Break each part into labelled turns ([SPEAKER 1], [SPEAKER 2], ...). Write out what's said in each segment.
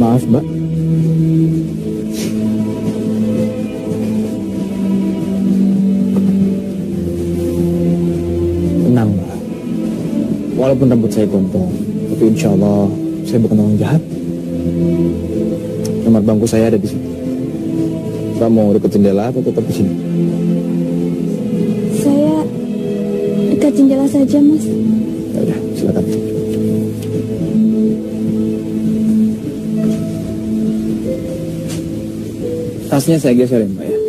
[SPEAKER 1] Maaf, Mbak. Tenang, Mbak. Walaupun rambut saya gondrong, tapi insya Allah saya bukan orang jahat. Nomor bangku saya ada di sini. Mbak mau dekat jendela atau tetap di sini?
[SPEAKER 2] Saya dekat jendela saja, Mas.
[SPEAKER 1] Ya udah, silakan. Tasnya saya geserin, Mbak ya.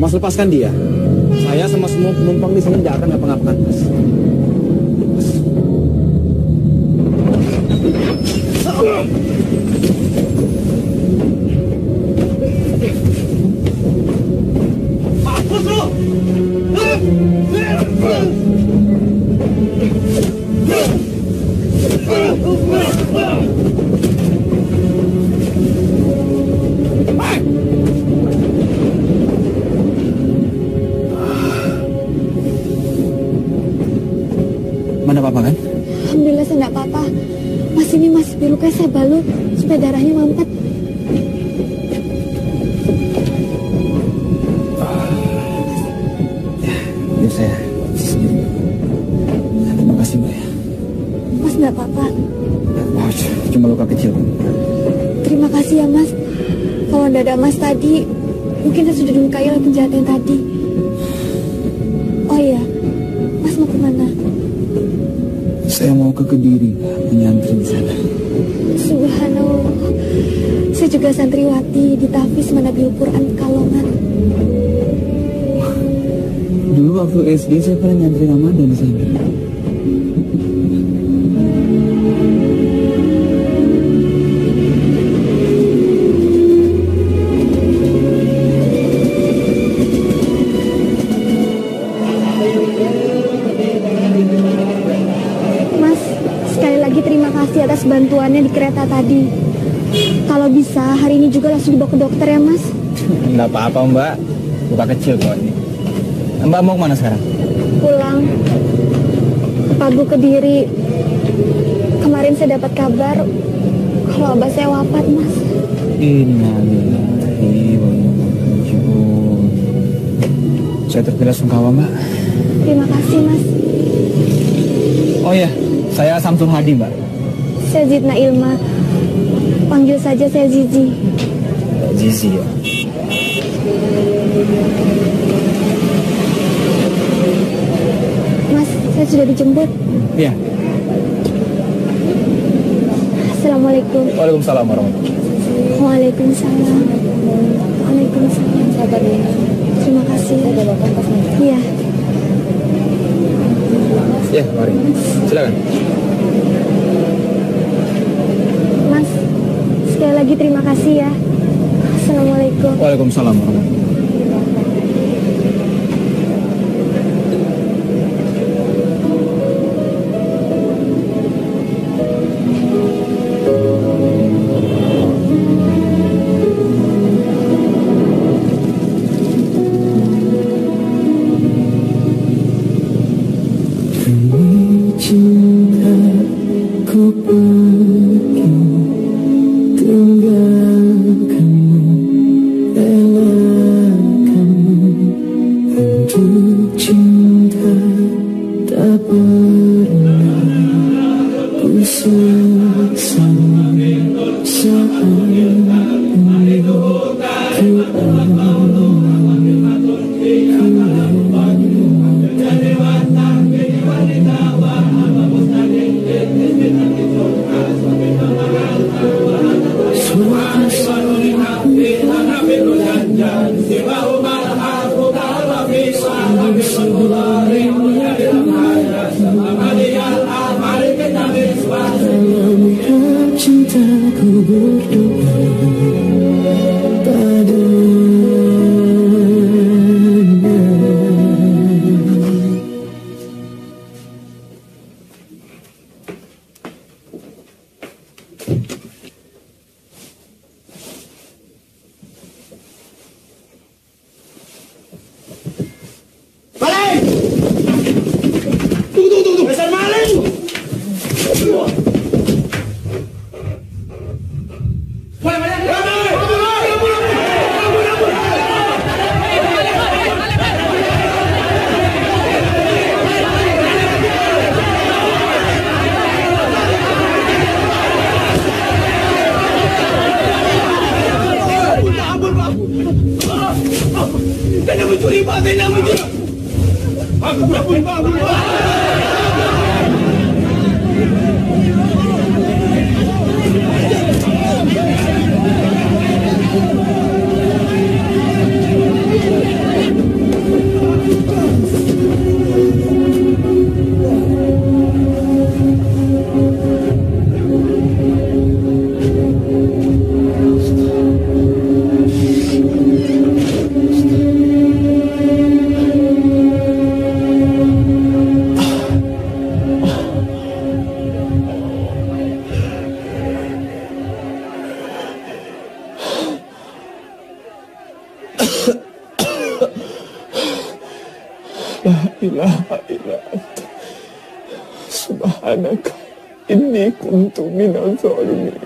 [SPEAKER 1] Mas lepaskan dia. Saya sama semua penumpang di sini tidak akan ngapa-ngapakan Mas. Mampus lu! Mana apa-apa kan?
[SPEAKER 2] Alhamdulillah saya nggak apa-apa. Mas ini masih dilukai, saya balut supaya darahnya mampet.
[SPEAKER 1] Ya saya sendiri. Terima kasih Mbak ya.
[SPEAKER 2] Mas nggak apa-apa.
[SPEAKER 1] Oh, cuma luka kecil.
[SPEAKER 2] Terima kasih ya Mas. Kalau nggak ada Mas tadi, mungkin saya sudah dilukai oleh penjahat yang tadi. Oh iya, Mas mau kemana?
[SPEAKER 1] Saya mau ke Kediri, menyantri di sana.
[SPEAKER 2] Subhanallah. Saya juga santriwati di Tahfiz Manabiul Quran Pekalongan.
[SPEAKER 1] Dulu waktu SD saya pernah nyantri Ramadan di sana.
[SPEAKER 2] Atas bantuannya di kereta tadi. Kalau bisa hari ini juga langsung dibawa ke dokter ya Mas.
[SPEAKER 1] Enggak apa-apa Mbak, luka kecil kok ini. Mbak mau kemana sekarang?
[SPEAKER 2] Pulang. Pagu Kediri. Kemarin saya dapat kabar kalau abah saya wafat Mas.
[SPEAKER 1] Innalillahi wa inna ilaihi raji'un. Saya terkira sungkawa Mbak.
[SPEAKER 2] Terima kasih Mas.
[SPEAKER 1] Oh ya, saya Samsul Hadi Mbak.
[SPEAKER 2] Saya Zidna Ilma. Panggil saja saya Zizi.
[SPEAKER 1] Zizi ya.
[SPEAKER 2] Mas, saya sudah dijemput.
[SPEAKER 1] Iya.
[SPEAKER 2] Assalamualaikum.
[SPEAKER 1] Waalaikumsalam warahmatullahi wabarakatuh.
[SPEAKER 2] Waalaikumsalam. Waalaikumsalam. Sabar ya. Terima kasih. Iya.
[SPEAKER 1] Ya, mari. Silakan.
[SPEAKER 2] Sekali lagi terima kasih ya. Assalamualaikum.
[SPEAKER 1] Waalaikumsalam warahmatullahi wabarakatuh.
[SPEAKER 3] Cinta tak pernah ilaha illa anta subhanaka inni kuntu minaz zalimin.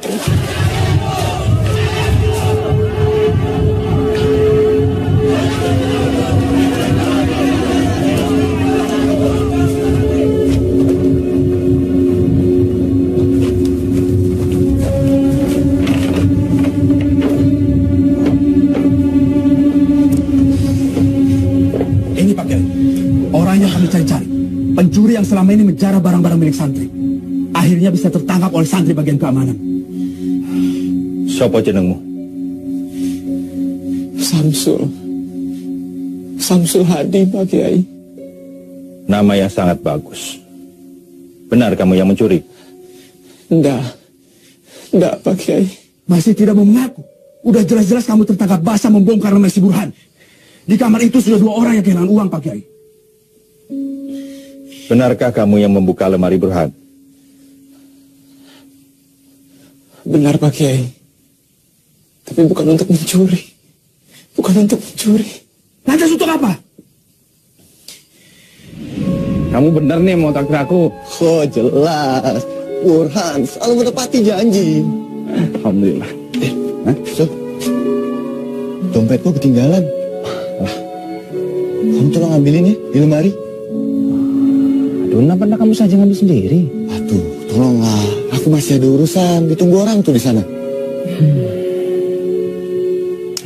[SPEAKER 1] Cari-cari pencuri yang selama ini menjara barang-barang milik santri, akhirnya bisa tertangkap oleh santri bagian keamanan.
[SPEAKER 4] Siapa jenengmu?
[SPEAKER 3] Samsul Hadi, Pak Kiai.
[SPEAKER 4] Nama yang sangat bagus. Benar kamu yang mencuri?
[SPEAKER 3] Enggak, Pak Kiai.
[SPEAKER 1] Masih tidak mau mengaku? Udah jelas-jelas kamu tertangkap basah membongkar lemari si Burhan. Di kamar itu sudah 2 orang yang kehilangan uang, Pak Kiai.
[SPEAKER 4] Benarkah kamu yang membuka lemari Burhan?
[SPEAKER 3] Benar, Pak Kiai. Tapi bukan untuk mencuri.
[SPEAKER 1] Lantas untuk apa?
[SPEAKER 5] Kamu benar nih mau traktir aku?
[SPEAKER 3] Oh, jelas. Burhan selalu menepati janji.
[SPEAKER 5] Alhamdulillah.
[SPEAKER 3] So, dompetku ketinggalan. Kamu tolong ambilin ya di lemari.
[SPEAKER 5] Kenapa kamu saja ngambil sendiri?
[SPEAKER 3] Aduh, tolonglah. Aku masih ada urusan. Ditunggu orang tuh di sana.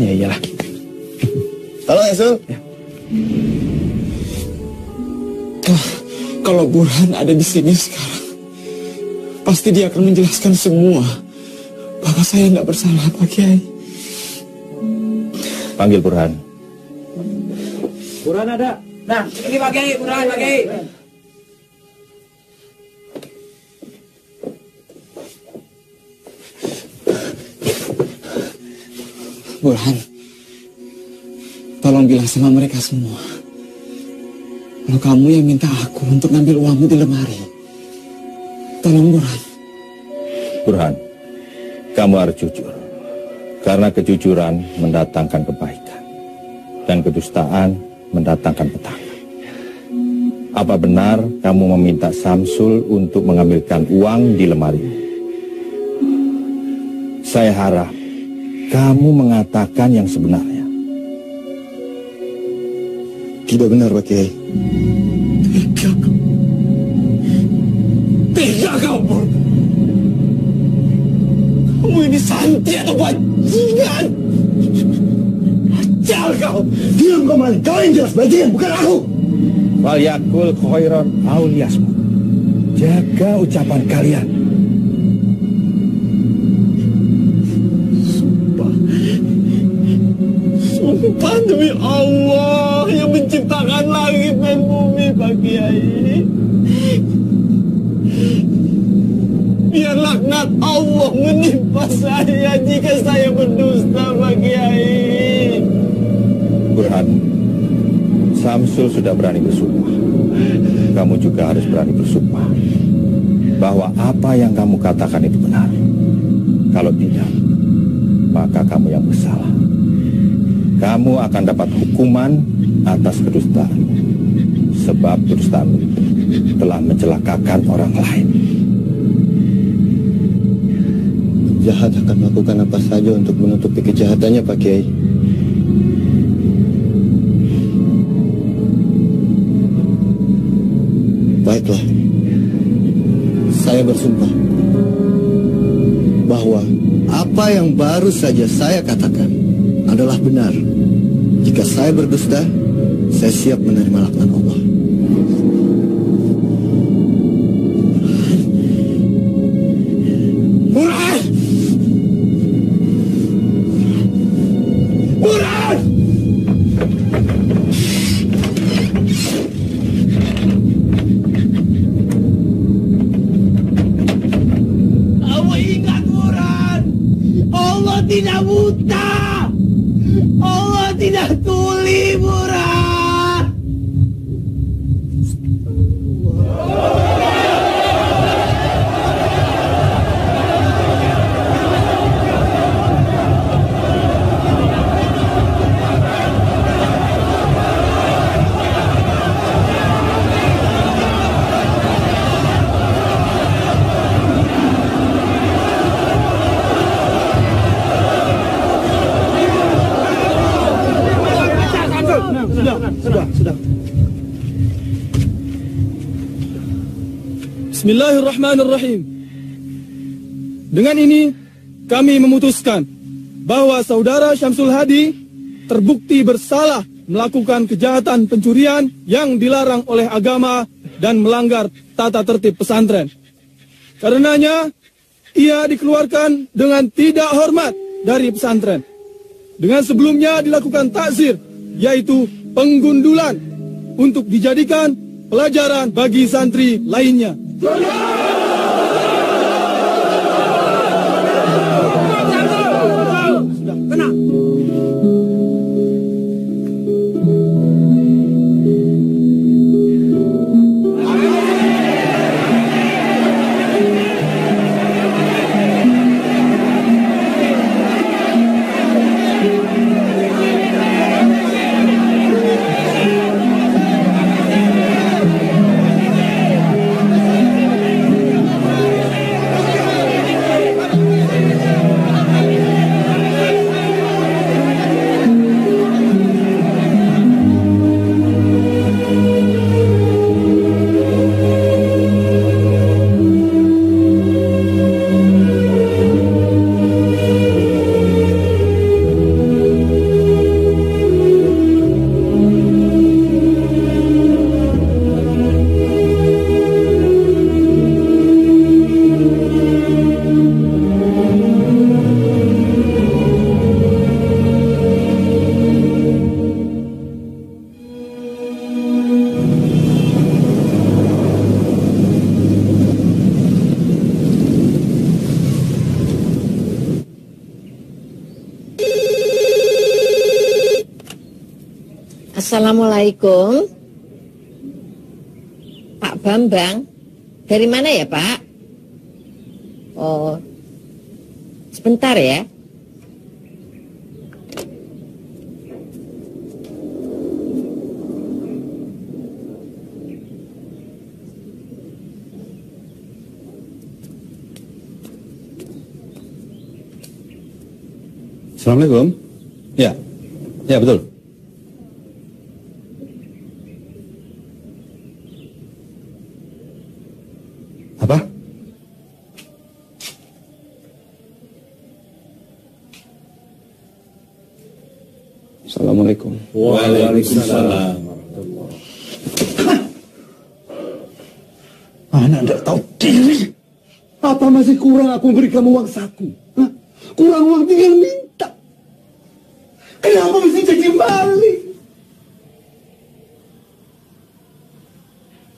[SPEAKER 5] Ya iyalah.
[SPEAKER 3] Tolong ya, Sul. Ya. Kalau Burhan ada di sini sekarang, pasti dia akan menjelaskan semua bahwa saya nggak bersalah, Pak Kiai.
[SPEAKER 4] Panggil Burhan.
[SPEAKER 1] Burhan ada. Nah, ini Pak Kiai, Burhan, Pak Kiai.
[SPEAKER 3] Burhan, tolong bilang sama mereka semua kalau kamu yang minta aku untuk ngambil uangmu di lemari. Tolong, Burhan.
[SPEAKER 4] Burhan, kamu harus jujur. Karena kejujuran mendatangkan kebaikan. Dan kedustaan mendatangkan petaka. Apa benar kamu meminta Samsul untuk mengambilkan uang di lemari? Saya harap kamu mengatakan yang sebenarnya.
[SPEAKER 3] Tidak benar, Pak Kiai.
[SPEAKER 1] Tega kau.
[SPEAKER 3] Kamu ini santri atau bajingan? Ajal kau.
[SPEAKER 1] Diam kau Malik, kau yang jelas bajingan, bukan aku.
[SPEAKER 4] Wal yakul khairan auliyasmu. Jaga ucapan kalian.
[SPEAKER 3] Sumpah demi Allah yang menciptakan langit dan bumi, Pak Kiai. Biar laknat Allah menimpa saya jika saya berdusta, Pak Kiai.
[SPEAKER 4] Burhan, Samsul sudah berani bersumpah. Kamu juga harus berani bersumpah bahwa apa yang kamu katakan itu benar. Kalau tidak, maka kamu yang bersalah. Kamu akan dapat hukuman atas kedustaan, sebab kedustaan telah mencelakakan orang lain.
[SPEAKER 3] Jahat akan melakukan apa saja untuk menutupi kejahatannya, Pak Kiai. Baiklah, saya bersumpah bahwa apa yang baru saja saya katakan adalah benar. Jika saya berdusta, saya siap menerima laknat Allah. Burhan! Burhan! Kamu ingat, Burhan, Allah tidak buta. Allah tidak tuli, Burhan.
[SPEAKER 1] Sudah. Bismillahirrahmanirrahim. Dengan ini, kami memutuskan bahwa saudara Syamsul Hadi terbukti bersalah melakukan kejahatan pencurian yang dilarang oleh agama dan melanggar tata tertib pesantren. Karenanya, ia dikeluarkan dengan tidak hormat dari pesantren. Dengan sebelumnya dilakukan takzir, yaitu penggundulan, untuk dijadikan pelajaran bagi santri lainnya. Tenang.
[SPEAKER 6] Assalamualaikum, Pak Bambang. Dari mana ya, Pak? Oh, sebentar ya.
[SPEAKER 4] Assalamualaikum. Ya betul. Apa?
[SPEAKER 5] Assalamualaikum.
[SPEAKER 4] Waalaikumsalam.
[SPEAKER 1] Anak tidak tahu diri. Apa masih kurang aku beri kamu uang saku? Hah? Kurang uang tinggal minta. Kenapa mesti jadi maling?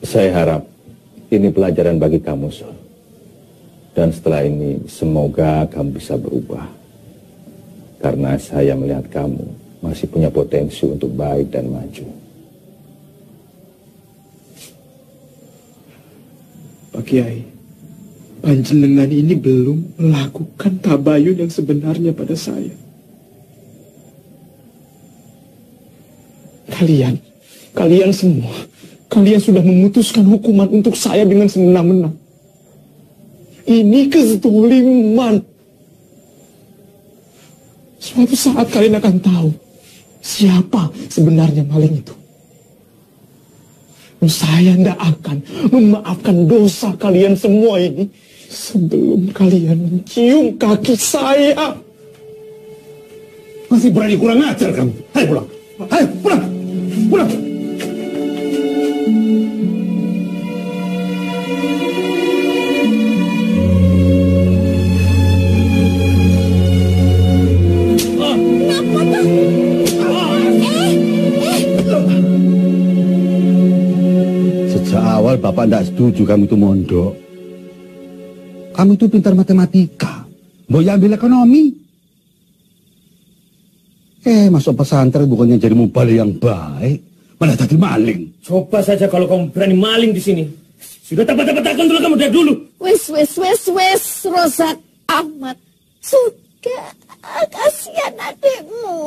[SPEAKER 4] Saya harap ini pelajaran bagi kamu, Sol. Dan setelah ini semoga kamu bisa berubah. Karena saya melihat kamu masih punya potensi untuk baik dan maju.
[SPEAKER 3] Pak Kiai, panjenengan ini belum melakukan tabayun yang sebenarnya pada saya. Kalian semua, kalian sudah memutuskan hukuman untuk saya dengan semena-mena. Ini kezaliman. Suatu saat kalian akan tahu siapa sebenarnya maling itu. Saya tidak akan memaafkan dosa kalian semua ini sebelum kalian mencium kaki saya.
[SPEAKER 1] Masih berani kurang ajar kamu. Ayo pulang. Ayo pulang. Pulang.
[SPEAKER 7] Sejak awal Bapak tidak setuju kamu itu mondok. Kamu itu pintar matematika. Mau ambil ekonomi. Masuk pesantren bukannya jadi mubalik yang baik, malah jadi maling.
[SPEAKER 5] Coba saja kalau kamu berani maling di sini. Sudah dapat takkan dulu kamu dari dulu.
[SPEAKER 6] Wes, Rozak Ahmad. Sudah, kasihan adikmu.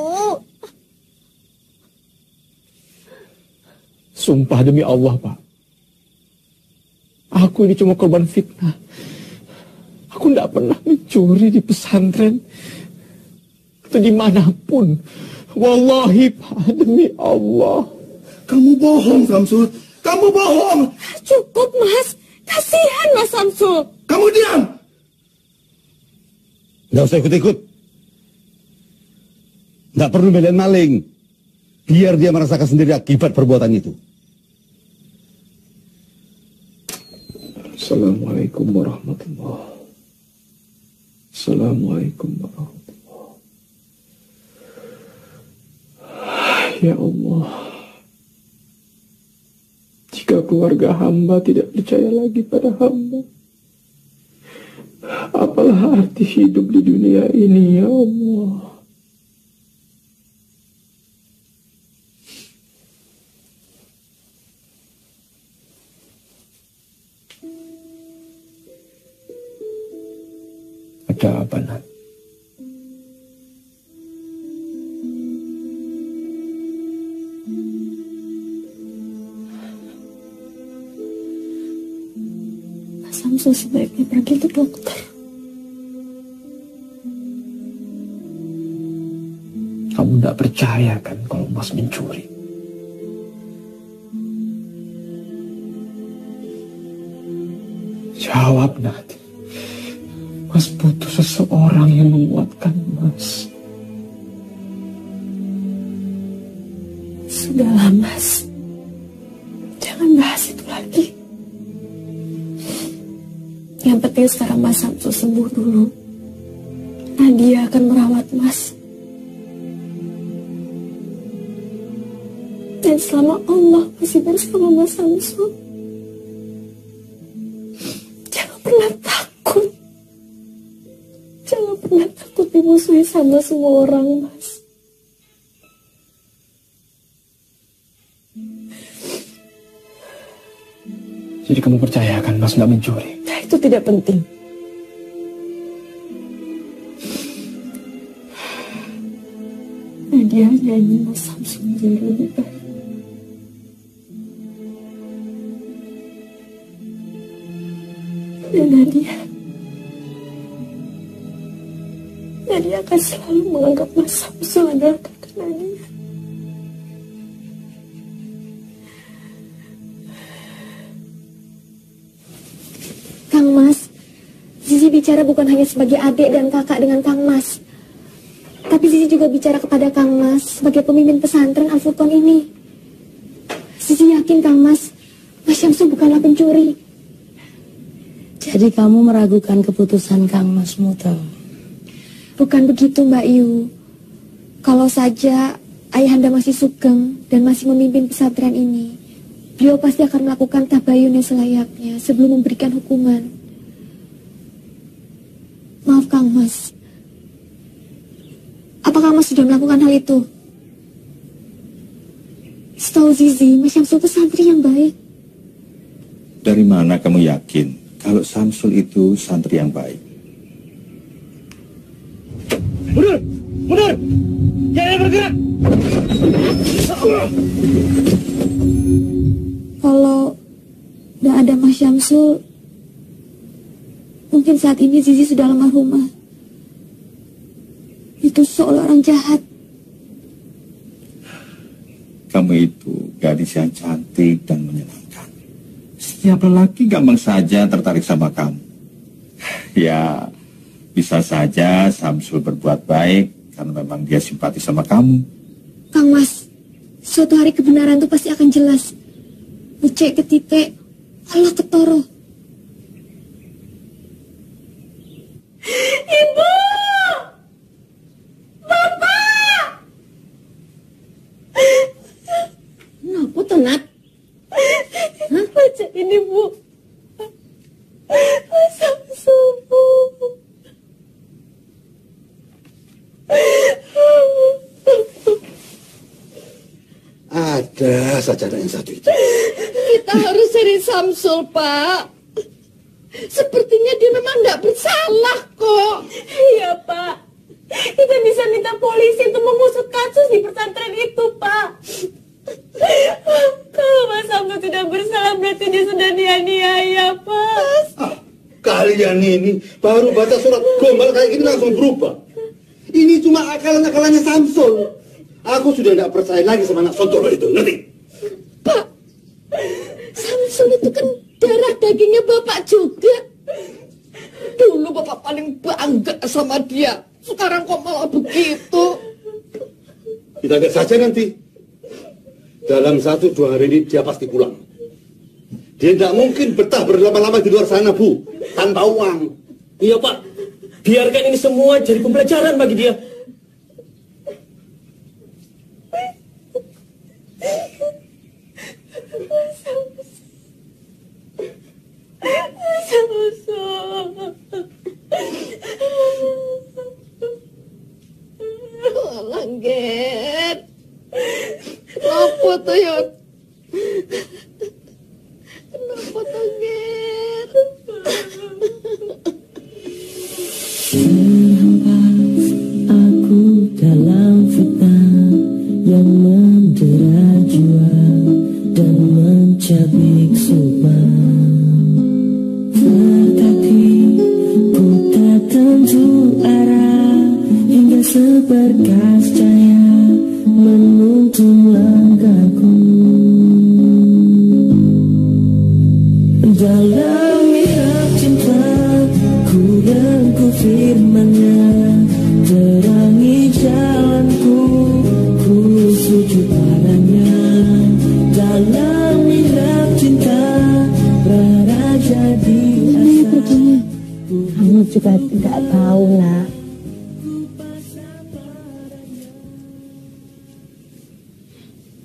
[SPEAKER 3] Sumpah demi Allah, Pak. Aku ini cuma korban fitnah. Aku tidak pernah mencuri di pesantren atau dimanapun. Wallahi, Pak, demi Allah.
[SPEAKER 1] Kamu bohong, Samsul. Kamu bohong.
[SPEAKER 6] Cukup, Mas. Kasihan Mas Samsul.
[SPEAKER 1] Kamu diam.
[SPEAKER 7] Nggak usah ikut-ikut. Nggak perlu belain maling. Biar dia merasakan sendiri akibat perbuatan itu.
[SPEAKER 3] Assalamualaikum warahmatullahi. Assalamualaikum warahmatullahi. Ya Allah, jika keluarga hamba tidak percaya lagi pada hamba, apalah arti hidup di dunia ini, ya Allah. Ada apa, Nat?
[SPEAKER 2] Samsul sebaiknya pergi ke dokter.
[SPEAKER 3] Kamu tidak percaya kan kalau Mas mencuri? Jawab, Nat. Mas butuh seseorang yang menguatkan Mas.
[SPEAKER 2] Sudahlah, Mas. Jangan bahas itu lagi. Yang penting sekarang Mas Samsul sembuh dulu. Nadia akan merawat Mas. Dan selama Allah masih bersama Mas Samsul, jangan pernah takut. Jangan pernah takut dimusuhi sama semua orang, Mas.
[SPEAKER 3] Jadi kamu percaya kan Mas nggak mencuri?
[SPEAKER 2] Nah, itu tidak penting. Nadia hanya ingin Mas Samsul menjadi lebih baik. Dan Nadia akan selalu menganggap Mas Samsul adalah kakak Nadia. Kang Mas, Zizi bicara bukan hanya sebagai adik dan kakak dengan Kang Mas. Tapi Zizi juga bicara kepada Kang Mas sebagai pemimpin pesantren Al-Furqan ini. Zizi yakin Kang Mas Syamsul bukanlah pencuri.
[SPEAKER 6] Jadi kamu meragukan keputusan Kang Mas Muto?
[SPEAKER 2] Bukan begitu Mbak Yu. Kalau saja Ayahanda masih sugeng dan masih memimpin pesantren ini, beliau pasti akan melakukan tabayun yang selayaknya sebelum memberikan hukuman. Maaf Kang Mas. Apakah Mas sudah melakukan hal itu? Setahu Zizi, Mas Syamsul itu santri yang baik.
[SPEAKER 4] Dari mana kamu yakin kalau Samsul itu santri yang baik?
[SPEAKER 5] Mundur! Mundur! Jangan bergerak!
[SPEAKER 2] Kalau tidak ada Mas Syamsul, mungkin saat ini Zizi sudah almarhumah. Itu seolah orang jahat.
[SPEAKER 4] Kamu itu gadis yang cantik dan menyenangkan. Setiap lelaki gampang saja tertarik sama kamu. Ya, bisa saja Samsul berbuat baik karena memang dia simpati sama kamu.
[SPEAKER 2] Kang Mas, suatu hari kebenaran itu pasti akan jelas. Becek ke titik, Allah ketoro.
[SPEAKER 6] Ibu! Bapak!
[SPEAKER 8] Kenapa tuh, Nat? Hah?
[SPEAKER 6] Baca ini, Bu. Samsul, Bu.
[SPEAKER 1] Ada sajadah yang satu itu.
[SPEAKER 8] Kita harus cari Samsul, Pak. Sepertinya dia memang tidak bersalah kok.
[SPEAKER 6] Iya, Pak. Kita bisa minta polisi untuk mengusut kasus di pesantren itu, Pak. Kalau Mas Samsul tidak bersalah, berarti dia sudah dianiaya, Pak.
[SPEAKER 1] Kalian ini baru baca surat gombal kayak gini langsung berubah. Ini cuma akalan-akalannya Samsul. Aku sudah tidak percaya lagi sama anak Sontolo itu, ngerti?
[SPEAKER 8] Pak, Samsul itu kan darah dagingnya Bapak juga. Dulu Bapak paling bangga sama dia. Sekarang kok malah begitu?
[SPEAKER 1] Kita lihat saja nanti. Dalam 1-2 hari ini dia pasti pulang. Dia tidak mungkin betah berlama-lama di luar sana, Bu. Tanpa uang.
[SPEAKER 5] Iya, Pak. Biarkan ini semua jadi pembelajaran bagi dia.
[SPEAKER 8] Langger. Kenapa tuh, Yon? Kenapa tuh, Ger?
[SPEAKER 9] Terhempas aku dalam fitnah yang mendera jiwa dan mencabik subah. Tetapi ku tak tentu arah hingga seberkas cahaya menuntun langkahku. Dalam mihrab cinta ku rengkuh firman-Nya, terangi jalanku, ku sujud padanya. Dalam mihrab cinta berada di asa.
[SPEAKER 6] Kamu juga tidak tahu, Nak.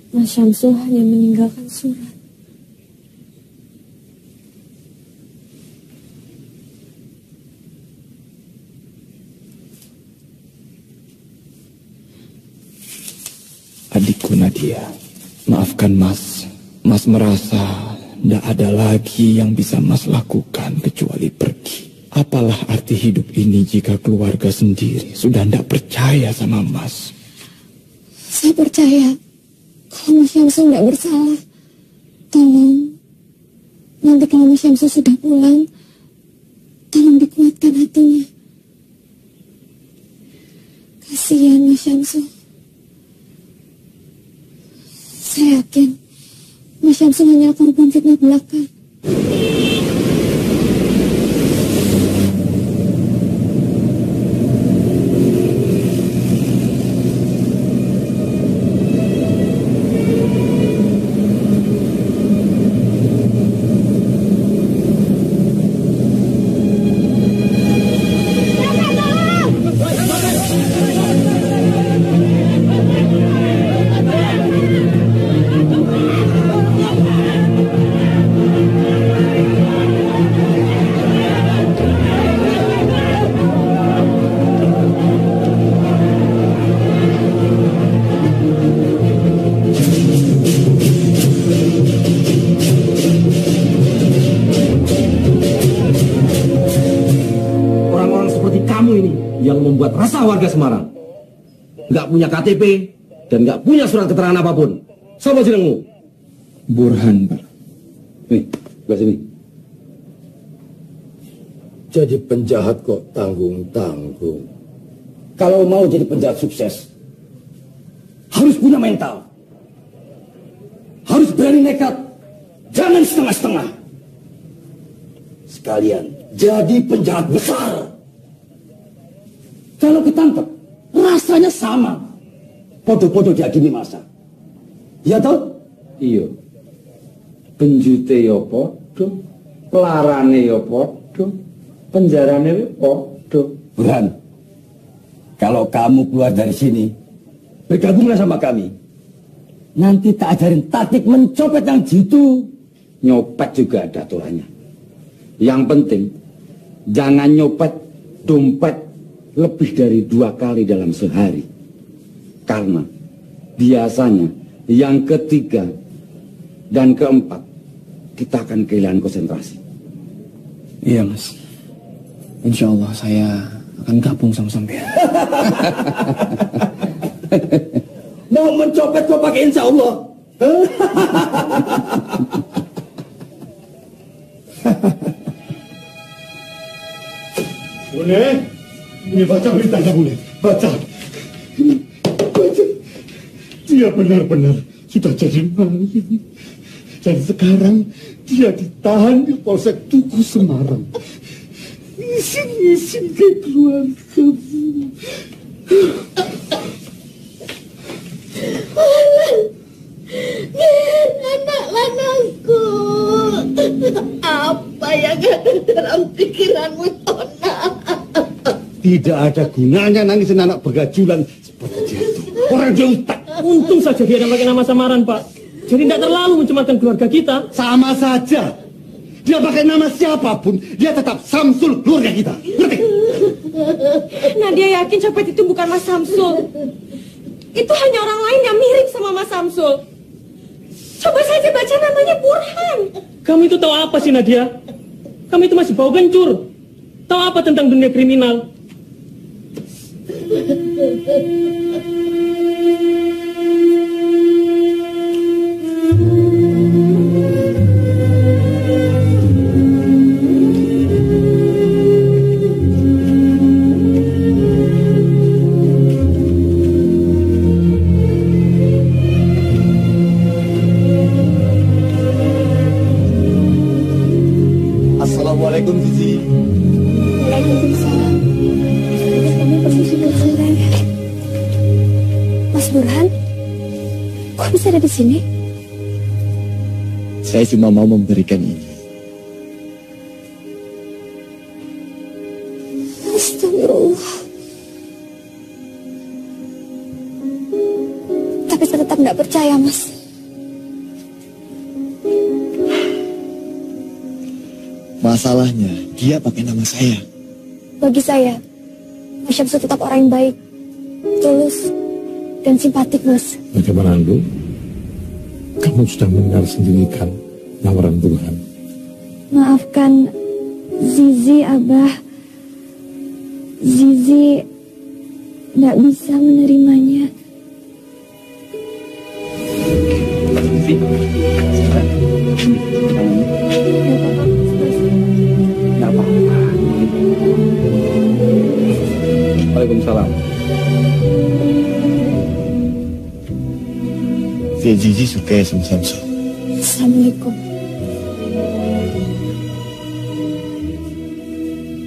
[SPEAKER 2] Mas Syamsul hanya meninggalkan surat.
[SPEAKER 3] Adikku Nadia, maafkan Mas. Mas merasa tidak ada lagi yang bisa Mas lakukan kecuali pergi. Apalah arti hidup ini jika keluarga sendiri sudah tidak percaya sama Mas?
[SPEAKER 2] Saya percaya kalau Mas Syamsul tidak bersalah. Tolong, nanti kalau Mas Syamsul sudah pulang, tolong dikuatkan hatinya. Kasihan Mas Syamsul. Saya yakin Mas Syamsul hanya korban fitnah belaka.
[SPEAKER 10] membuat resah warga Semarang. Nggak punya KTP dan nggak punya surat keterangan apapun. Siapa jenengmu?
[SPEAKER 3] Burhan, Pak.
[SPEAKER 10] Nih, sebelah sini.
[SPEAKER 11] Jadi penjahat kok tanggung-tanggung. Kalau mau jadi penjahat sukses, harus punya mental. Harus berani nekat. Jangan setengah-setengah. Sekalian jadi penjahat besar. Kalau ketangkep, rasanya sama. Podo-podo diakini masa. Ya toh?
[SPEAKER 10] Iya. Penjute yo podo, pelarane yo podo, penjarane yo podo.
[SPEAKER 11] Burhan, kalau kamu keluar dari sini, bergabunglah sama kami. Nanti tak ajarin taktik mencopet yang jitu.
[SPEAKER 10] Nyopet juga ada aturannya. Yang penting, jangan nyopet dompet lebih dari 2 kali dalam sehari. Karena biasanya yang ketiga dan keempat, kita akan kehilangan konsentrasi.
[SPEAKER 3] Iya, Mas. Insya Allah saya akan gabung sama sampean.
[SPEAKER 11] Mau mencopet kok pakai insya Allah?
[SPEAKER 1] Bune, ini baca beritanya Bune, baca. Dia benar-benar sudah jadi maling. Dan sekarang dia ditahan di Polsek Tugu Semarang. Isin-isin ke keluargamu.
[SPEAKER 8] Anak lanangku, apa yang ada dalam pikiranmu, Tona?
[SPEAKER 1] Tidak ada gunanya nangisin anak begajulan seperti dia itu. Orang dia utak.
[SPEAKER 5] Untung saja dia ada pakai nama samaran, Pak. Jadi tidak terlalu mencemarkan keluarga kita.
[SPEAKER 1] Sama saja. Dia pakai nama siapapun, dia tetap Samsul keluarga kita. Ngerti?
[SPEAKER 6] Nadia yakin copet itu bukan Mas Samsul. Itu hanya orang lain yang mirip sama Mas Samsul. Coba saja baca namanya Burhan.
[SPEAKER 5] Kamu itu tahu apa sih, Nadia? Kamu itu masih bau kencur. Tahu apa tentang dunia kriminal?
[SPEAKER 1] Assalamualaikum, Zizi.
[SPEAKER 2] Waalaikumsalam. Kami permisi bercerai. Mas Burhan, kok bisa ada di sini?
[SPEAKER 3] Saya cuma mau memberikan ini.
[SPEAKER 2] Astagfirullah. Tapi saya tetap nggak percaya, Mas.
[SPEAKER 3] Masalahnya, dia pakai nama saya.
[SPEAKER 2] Bagi saya, Mas Syamsul tetap orang yang baik, tulus, dan simpatik, Mas.
[SPEAKER 12] Bagaimana, Andu? Kamu sudah mendengar sendiri kan lamaran Burhan?
[SPEAKER 2] Maafkan Zizi, Abah. Zizi nggak bisa menerimanya.
[SPEAKER 10] Nggak apa-apa. Waalaikumsalam.
[SPEAKER 3] Si Zizi suka sama Samsul.
[SPEAKER 2] Assalamualaikum.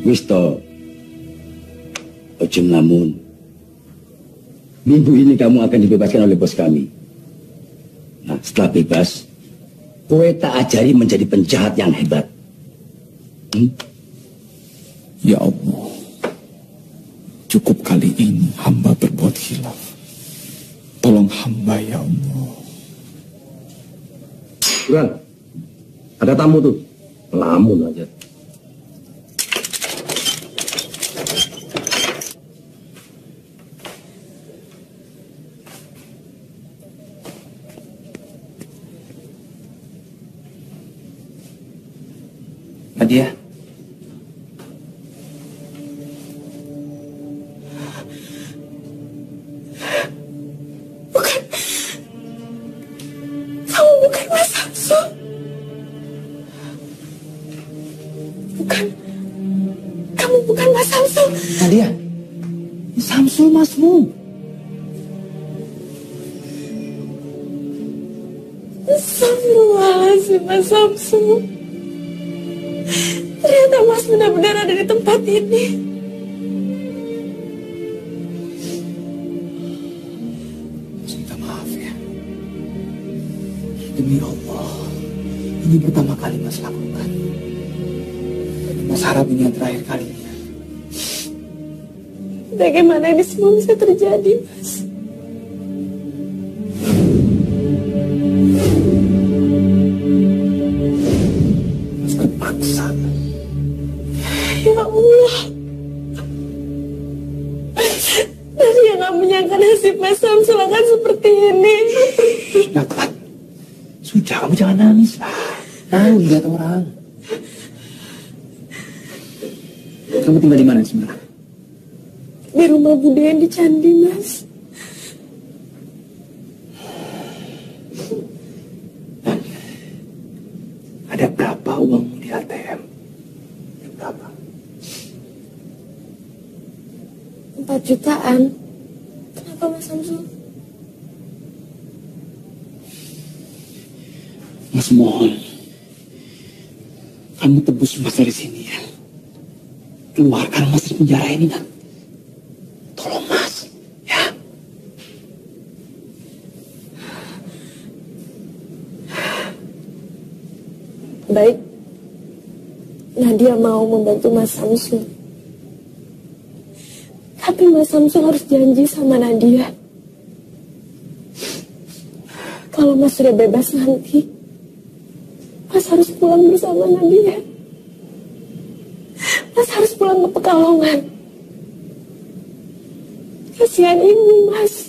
[SPEAKER 11] Wisto, ojo ngelamun. Minggu ini kamu akan dibebaskan oleh bos kami. Nah, setelah bebas, kowe tak ajari menjadi penjahat yang hebat.
[SPEAKER 3] Ya Allah, cukup kali ini hamba berbuat khilaf. Tolong hamba ya Allah.
[SPEAKER 10] Burhan, ada tamu tuh. Lamun aja.
[SPEAKER 13] Nadia.
[SPEAKER 6] bukan Mas Samsul.
[SPEAKER 3] Nadia, Samsul masmu.
[SPEAKER 6] Astagfirullahaladzim, Mas Samsul. Ternyata Mas benar-benar ada di tempat ini.
[SPEAKER 3] Minta maaf ya. Demi Allah, ini pertama kali Mas lakukan. Mas harap ini yang terakhir kalinya.
[SPEAKER 6] Bagaimana ini semua bisa terjadi, Mas?
[SPEAKER 3] Mas terpaksa.
[SPEAKER 6] Ya Allah. Tadi yang gak menyangka nasib Mas Samsul akan seperti ini.
[SPEAKER 3] Sudah, Pat. Sudah, kamu jangan nangis lah. Tahu lihat orang. Kamu tinggal di mana sebenarnya?
[SPEAKER 6] Di rumah Bude yang di Candi, Mas.
[SPEAKER 3] Ada berapa uangmu di ATM? Berapa?
[SPEAKER 6] 4 jutaan. Kenapa, Mas Samsul?
[SPEAKER 3] Mas mohon, kamu tebus Mas dari sini ya. Keluarkan Mas dari penjara ini, nak. Tolong Mas, ya.
[SPEAKER 6] Baik. Nadia mau membantu Mas Samsul. Tapi Mas Samsul harus janji sama Nadia. Kalau Mas sudah bebas nanti, Mas harus pulang bersama Nadia. Mas harus pulang ke Pekalongan. Kasihan ibu, Mas.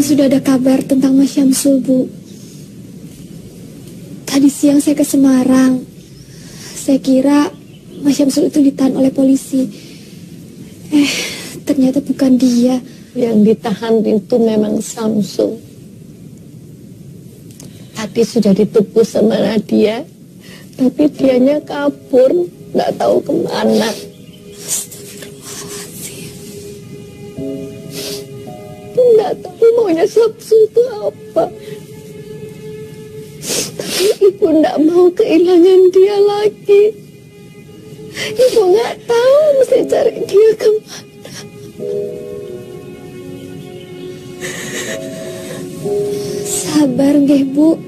[SPEAKER 2] Sudah ada kabar tentang Mas Syamsul, Bu. Tadi siang saya ke Semarang. Saya kira Mas Syamsul itu ditahan oleh polisi. Ternyata bukan dia.
[SPEAKER 8] Yang ditahan itu memang Samsul. Tadi sudah ditipu sama Nadia, tapi dianya kabur, nggak tahu kemana. Nggak tahu maunya Samsul itu apa. Tapi ibu nggak mau kehilangan dia lagi. Ibu nggak tahu mesti cari dia kemana.
[SPEAKER 2] Sabar nggih, Bu.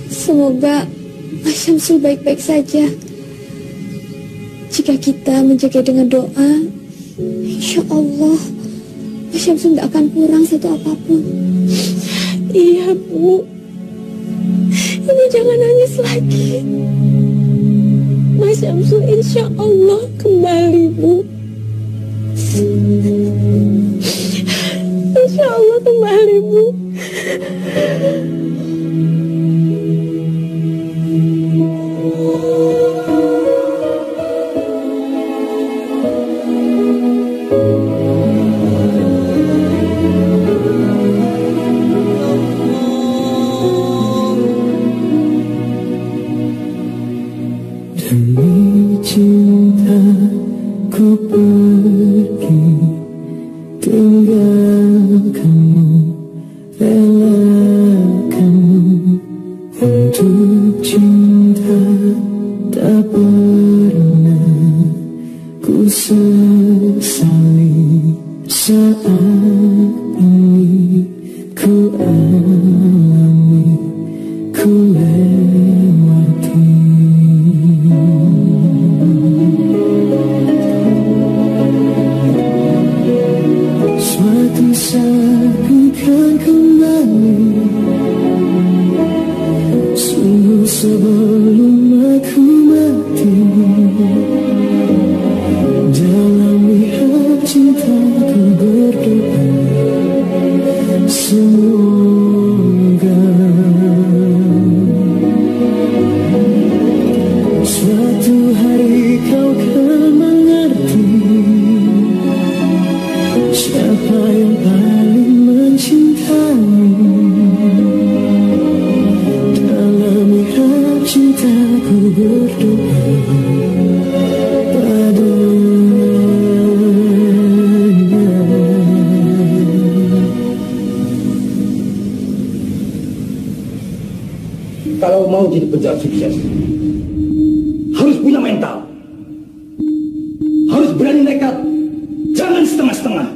[SPEAKER 2] Semoga Mas Syamsul baik-baik saja. Jika kita menjaga dengan doa, insya Allah Mas Syamsul tidak akan kurang satu apapun.
[SPEAKER 6] Iya, Bu. Ibu jangan nangis lagi. Mas Syamsul insya Allah kembali, Bu. Insya Allah kembali, Bu.
[SPEAKER 9] Demi cinta ku pergi, tinggalkanmu, relakanmu. Untuk cinta tak pernah ku sesali. Saat ini ku alami, ku lewati. Suatu saat ku kan kembali Sebelum aku mati, dalam lihat cintaku berdoa, semoga suatu hari kau akan mengerti siapa yang paling mencintaimu. Dalam lihat cintaku berdoa padanya.
[SPEAKER 11] Kalau mau jadi penjahat sukses, harus punya mental. Harus berani nekat, jangan setengah-setengah.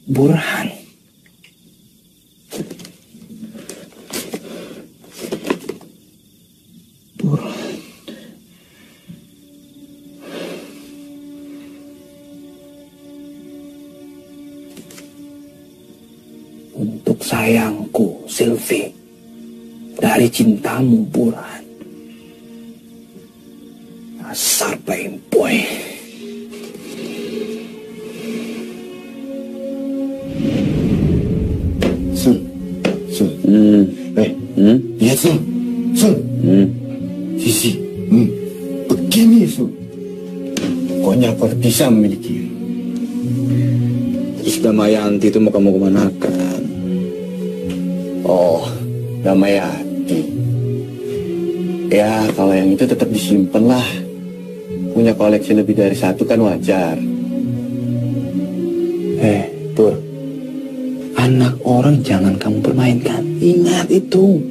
[SPEAKER 3] Burhan. Burhan. Untuk sayangku, Sylvie, dari cintamu, Burhan. Asar Boy.
[SPEAKER 7] Lihat, Sun. Sisi. Begini, Sun. Pokoknya aku bisa memiliki.
[SPEAKER 3] Terus Damayanti itu mau kamu kemanakan?
[SPEAKER 7] Oh, Damayanti. Ya, kalau yang itu tetap disimpan lah. Punya koleksi lebih dari satu kan wajar.
[SPEAKER 3] Pur. Anak orang jangan kamu permainkan. Ingat itu.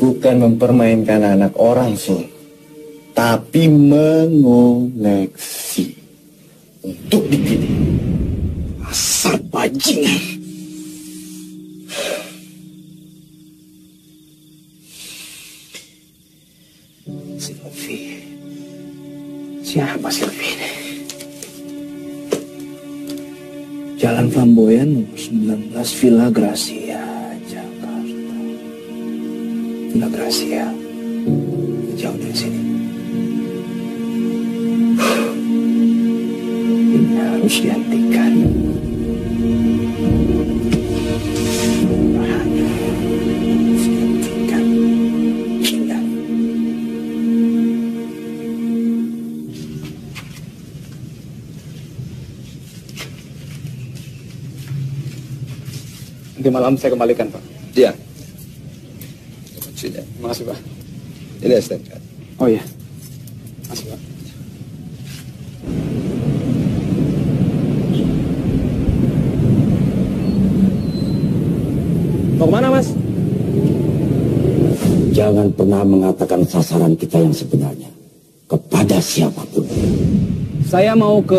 [SPEAKER 7] Bukan mempermainkan anak orang, Sun. Tapi mengoleksi. Untuk dipilih.
[SPEAKER 3] Asal bajingan. Sylvie. Siapa Sylvie ini? Jalan Flamboyan nomor 19 Villa Gracia, Jakarta. Villa Gracia. Jauh dari sini. Ini harus dihentikan. Harus dihentikan.
[SPEAKER 13] Nanti malam saya kembalikan, Pak.
[SPEAKER 14] Iya.
[SPEAKER 13] Terima kasih, Pak.
[SPEAKER 14] Ini STNK.
[SPEAKER 13] Oh iya. Makasih, Pak.
[SPEAKER 10] Mau kemana, Mas?
[SPEAKER 11] Jangan pernah mengatakan sasaran kita yang sebenarnya kepada siapapun.
[SPEAKER 13] Saya mau ke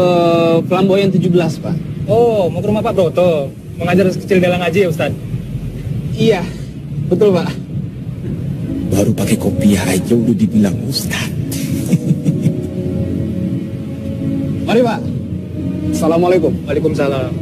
[SPEAKER 13] Flamboyan 17, Pak.
[SPEAKER 5] Oh, mau ke rumah Pak Broto. Mengajar kecil Dela ngaji ya, Ustaz?
[SPEAKER 13] Iya, betul, Pak.
[SPEAKER 3] Baru pakai kopiah aja udah dibilang Ustaz.
[SPEAKER 13] Mari, Pak. Assalamualaikum.
[SPEAKER 5] Waalaikumsalam.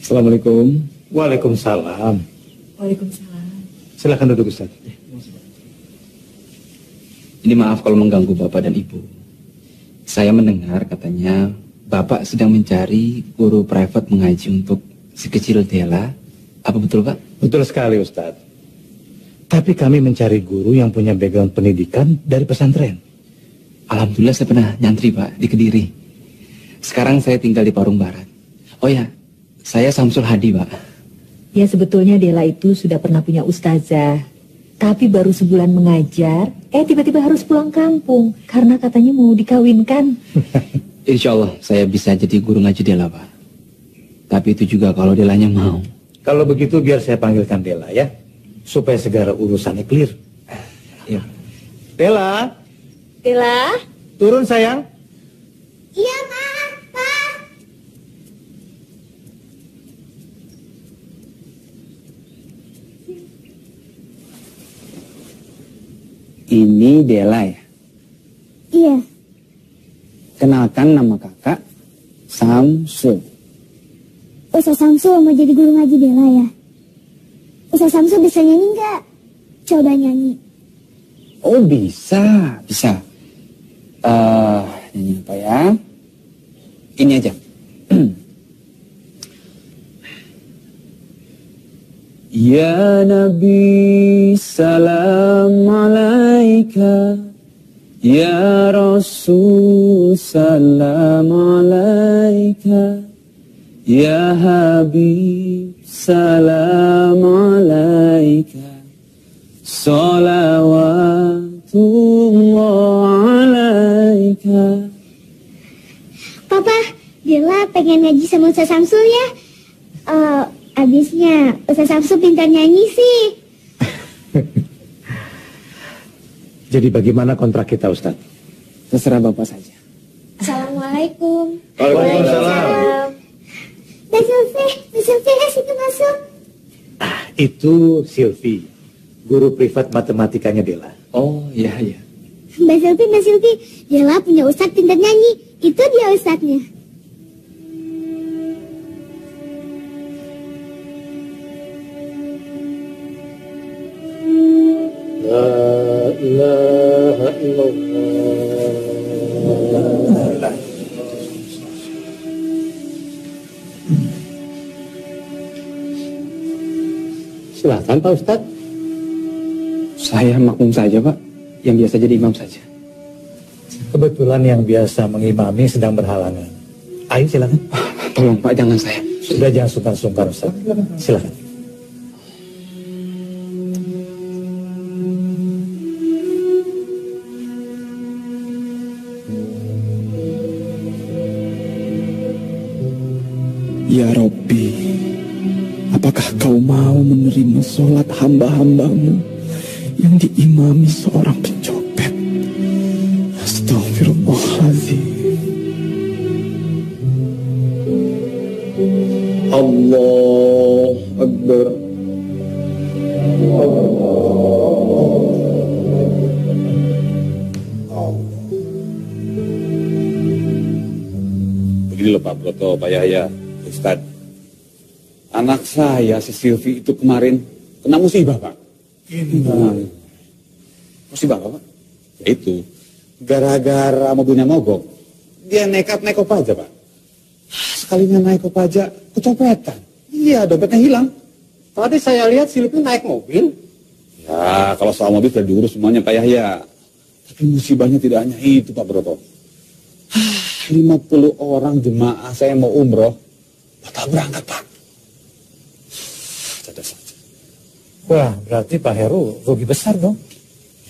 [SPEAKER 12] Assalamualaikum. Waalaikumsalam.
[SPEAKER 6] Waalaikumsalam.
[SPEAKER 12] Silakan duduk, Ustaz.
[SPEAKER 15] Ini maaf kalau mengganggu Bapak dan Ibu. Saya mendengar katanya Bapak sedang mencari guru private mengaji untuk si kecil Dela. Apa betul, Pak?
[SPEAKER 12] Betul sekali, Ustaz. Tapi kami mencari guru yang punya background pendidikan dari pesantren.
[SPEAKER 15] Alhamdulillah saya pernah nyantri, Pak, di Kediri. Sekarang saya tinggal di Parung Barat. Oh ya, saya Samsul Hadi, Pak.
[SPEAKER 16] Ya, sebetulnya Dela itu sudah pernah punya ustazah. Tapi baru sebulan mengajar, tiba-tiba harus pulang kampung. Karena katanya mau dikawinkan.
[SPEAKER 15] Insya Allah saya bisa jadi guru ngaji Dela, Pak. Tapi itu juga kalau Delanya mau.
[SPEAKER 12] Kalau begitu biar saya panggilkan Dela ya. Supaya segala urusannya clear.
[SPEAKER 15] Iya.
[SPEAKER 12] Dela.
[SPEAKER 16] Dela.
[SPEAKER 12] Turun, sayang.
[SPEAKER 17] Iya, Ma.
[SPEAKER 13] Ini Dela ya?
[SPEAKER 17] Iya.
[SPEAKER 13] Kenalkan, nama kakak Samsul.
[SPEAKER 17] Ustaz Samsul mau jadi guru ngaji Dela ya? Ustaz Samsul bisa nyanyi nggak? Coba nyanyi.
[SPEAKER 13] Oh, bisa. Nyanyi apa ya? Ini aja. Ya Nabi salam alaika, Ya Rasul salam alaika, Ya Habib salam alaika, salawatullah alaika.
[SPEAKER 17] Papa, Dela pengen ngaji sama Ustaz Samsul ya? Abisnya Ustaz Samsul pintar nyanyi sih.
[SPEAKER 12] Jadi bagaimana kontrak kita, Ustaz?
[SPEAKER 13] Terserah Bapak saja.
[SPEAKER 17] Assalamualaikum.
[SPEAKER 12] Waalaikumsalam.
[SPEAKER 17] Mbak Sylvie ya situ masuk.
[SPEAKER 12] Itu Silvi, guru privat matematikanya Dela.
[SPEAKER 15] Oh, iya.
[SPEAKER 17] Mbak Sylvie, Dela punya ustadz pintar nyanyi. Itu dia ustadznya.
[SPEAKER 12] La ilaha illallah. Silakan Pak Ustadz.
[SPEAKER 13] Saya makmum saja, Pak. Yang biasa jadi imam saja.
[SPEAKER 12] Kebetulan yang biasa mengimami sedang berhalangan. Ayo silakan.
[SPEAKER 13] Tolong Pak, jangan saya.
[SPEAKER 12] Sudah, jangan sungkan-sungkan Ustaz. Silakan.
[SPEAKER 3] Ya Rabbi, apakah kau mau menerima sholat hamba-hambamu yang diimami seorang pencopet? Astagfirullahaladzim.
[SPEAKER 4] Allah Akbar. Begini loh Pak Broto, Pak Yahya, Ustadz. Anak saya si Silvi itu kemarin kena musibah Pak. Musibah apa Pak? Ya itu, gara-gara mobilnya mogok, dia nekat naik kopaja Pak. Sekalinya naik kopaja, kecopetan. Iya, dompetnya hilang.
[SPEAKER 14] Tadi saya lihat Silvi naik mobil.
[SPEAKER 4] Ya, kalau soal mobil sudah diurus semuanya Pak Yahya. Tapi musibahnya tidak hanya itu Pak Broto. 50 orang jemaah saya mau umroh, batal berangkat Pak. Saja.
[SPEAKER 14] Wah, berarti Pak Heru rugi besar dong.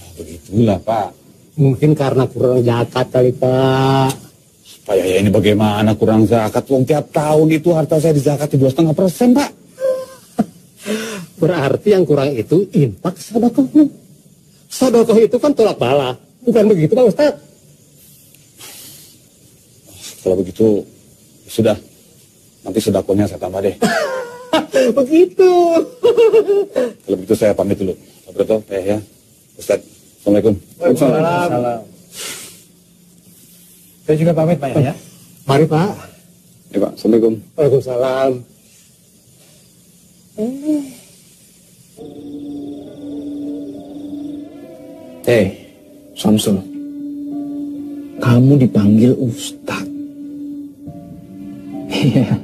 [SPEAKER 4] Ya, begitulah Pak.
[SPEAKER 14] Mungkin karena kurang zakat kali Pak.
[SPEAKER 4] Pak Yahya ini bagaimana kurang zakat? Wong tiap tahun itu harta saya dizakati 2,5% Pak.
[SPEAKER 14] Berarti yang kurang itu infak sedekahnya. Sedekah itu kan tolak bala. Bukan begitu Pak Ustadz?
[SPEAKER 4] Kalau begitu, sudah. Nanti sedekahnya saya tambah deh.
[SPEAKER 14] Begitu.
[SPEAKER 4] Kalau begitu saya pamit dulu. Pak Broto, Pak Yahya, Ustadz. Assalamualaikum.
[SPEAKER 14] Waalaikumsalam.
[SPEAKER 12] Saya juga pamit Pak Yahya.
[SPEAKER 14] Mari Pak.
[SPEAKER 4] Ya Pak, Assalamualaikum.
[SPEAKER 14] Waalaikumsalam.
[SPEAKER 3] Samsul, kamu dipanggil Ustadz. Iya,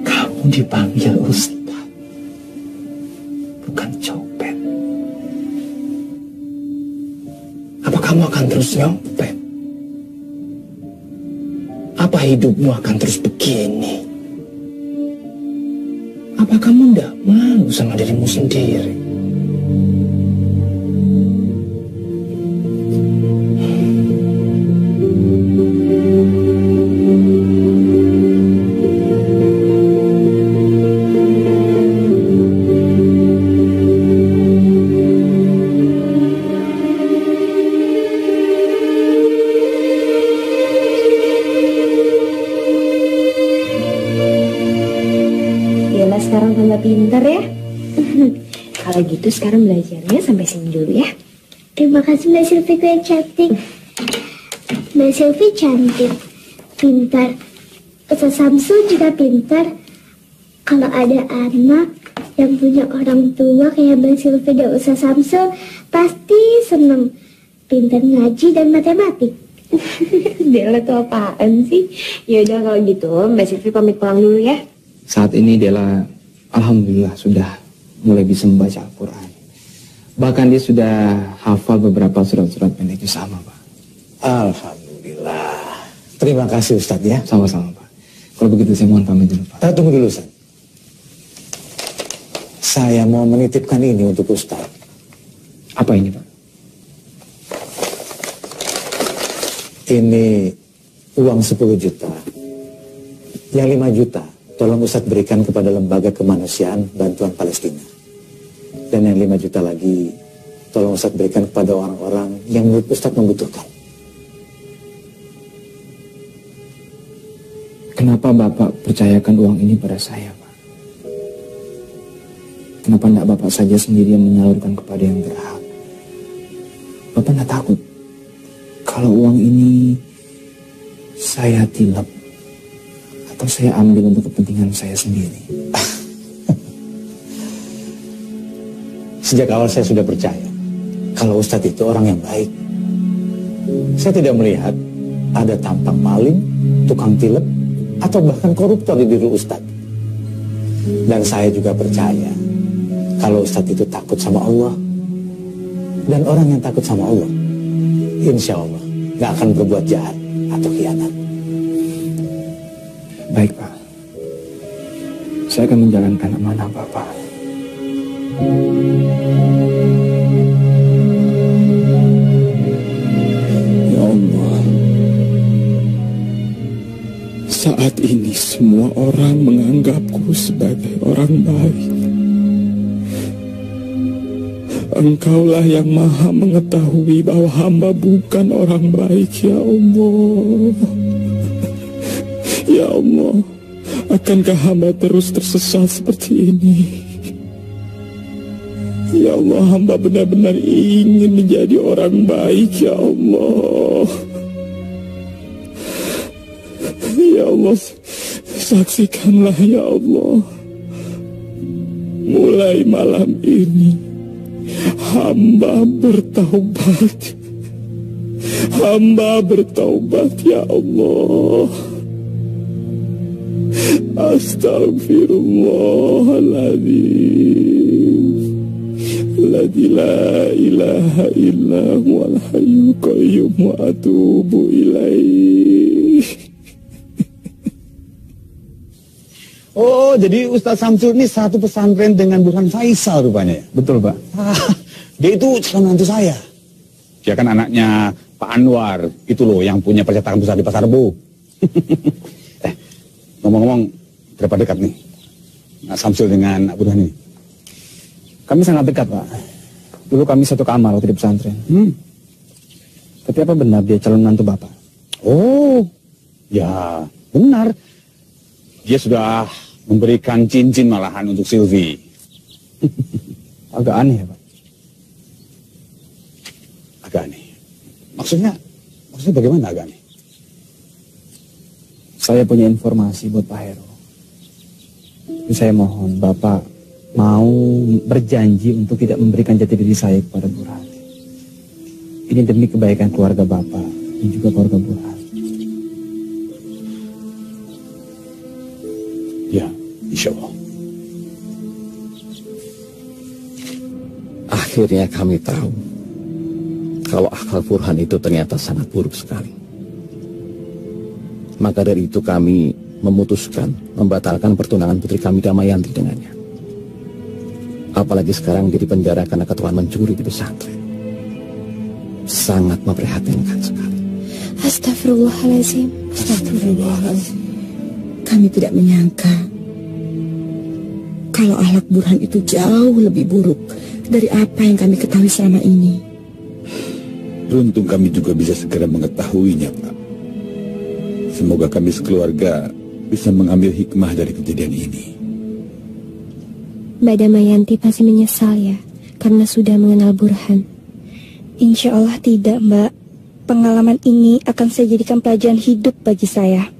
[SPEAKER 3] kamu dipanggil Ustadz, bukan copet. Apa kamu akan terus nyopet? Apa hidupmu akan terus begini? Apa kamu tidak malu sama dirimu sendiri?
[SPEAKER 17] Pintar ya. Kalau gitu sekarang belajarnya sampai sini dulu ya. Terima kasih Mbak Silvi yang cantik. Mbak Silvi cantik, pintar. Ustaz Samsul juga pintar. Kalau ada anak yang punya orang tua kayak Mbak Silvi dan Ustaz Samsul, pasti seneng. Pintar ngaji dan matematik.
[SPEAKER 2] Dela tuh apaan sih? Ya udah kalau gitu Mbak Silvi pamit pulang dulu ya.
[SPEAKER 15] Saat ini Dela alhamdulillah sudah mulai bisa membaca Al-Quran. Bahkan dia sudah hafal beberapa surat-surat pendek itu sama Pak.
[SPEAKER 12] Alhamdulillah. Terima kasih Ustadz ya.
[SPEAKER 15] Sama-sama Pak. Kalau begitu saya mohon pamit dulu Pak.
[SPEAKER 12] Tunggu dulu Ustadz. Saya mau menitipkan ini untuk Ustadz.
[SPEAKER 15] Apa ini Pak?
[SPEAKER 12] Ini uang 10 juta. Yang 5 juta tolong Ustadz berikan kepada Lembaga Kemanusiaan Bantuan Palestina. Dan yang 5 juta lagi tolong Ustadz berikan kepada orang-orang yang menurut Ustadz membutuhkan.
[SPEAKER 15] Kenapa Bapak percayakan uang ini pada saya Pak? Kenapa tidak Bapak saja sendiri yang menyalurkan kepada yang berhak? Bapak tidak takut kalau uang ini saya tilap atau saya ambil untuk kepentingan saya sendiri?
[SPEAKER 12] Sejak awal saya sudah percaya kalau Ustadz itu orang yang baik. Saya tidak melihat ada tampang maling, tukang tilep, atau bahkan koruptor di diri Ustadz. Dan saya juga percaya kalau Ustadz itu takut sama Allah. Dan orang yang takut sama Allah, insya Allah gak akan berbuat jahat atau khianat.
[SPEAKER 15] Baik Pak, saya akan menjalankan amanah Bapak.
[SPEAKER 3] Ya Allah, Saat ini semua orang menganggapku sebagai orang baik. Engkaulah yang maha mengetahui bahwa hamba bukan orang baik, ya Allah. Ya Allah, akankah hamba terus tersesat seperti ini? Ya Allah, hamba benar-benar ingin menjadi orang baik, ya Allah. Ya Allah, saksikanlah ya Allah. Mulai malam ini hamba bertaubat. Hamba bertaubat ya Allah. Astaghfirullahaladzim. Alladzi la ilaha illa huwal hayyul qayyum wa atubu ilaih.
[SPEAKER 12] Oh, jadi Ustadz Samsul ini satu pesantren dengan Burhan Faisal rupanya ya?
[SPEAKER 4] Betul, Pak.
[SPEAKER 12] Dia itu calon mantu saya. Dia kan anaknya Pak Anwar, itu loh yang punya percetakan besar di Pasar Rebo. Ngomong-ngomong, berapa dekat nih Nak Samsul dengan Nak Burhan ini?
[SPEAKER 15] Kami sangat dekat, Pak. Dulu kami satu kamar waktu di pesantren. Tapi apa benar dia calon mantu Bapak?
[SPEAKER 12] Oh, ya benar. Dia sudah memberikan cincin malahan untuk Sylvie.
[SPEAKER 15] Agak aneh ya, Pak.
[SPEAKER 12] Agak aneh. Maksudnya bagaimana agak aneh?
[SPEAKER 15] Saya punya informasi buat Pak Hero. Saya mohon Bapak mau berjanji untuk tidak memberikan jati diri saya kepada Burhan. Ini demi kebaikan keluarga Bapak dan juga keluarga Burhan.
[SPEAKER 12] Ya, insya Allah.
[SPEAKER 18] Akhirnya kami tahu kalau akal Burhan itu ternyata sangat buruk sekali. Maka dari itu kami memutuskan membatalkan pertunangan putri kami Damayanti dengannya. Apalagi sekarang dia dipenjara karena ketuaan mencuri di pesantren. Sangat memprihatinkan sekali.
[SPEAKER 2] Astagfirullahaladzim.
[SPEAKER 19] Astagfirullahaladzim. Kami tidak menyangka kalau akhlak Burhan itu jauh lebih buruk dari apa yang kami ketahui selama ini.
[SPEAKER 20] Beruntung kami juga bisa segera mengetahuinya, Pak. Semoga kami sekeluarga bisa mengambil hikmah dari kejadian ini.
[SPEAKER 2] Mbak Damayanti pasti menyesal ya, karena sudah mengenal Burhan.
[SPEAKER 21] Insya Allah tidak, Mbak. Pengalaman ini akan saya jadikan pelajaran hidup bagi saya.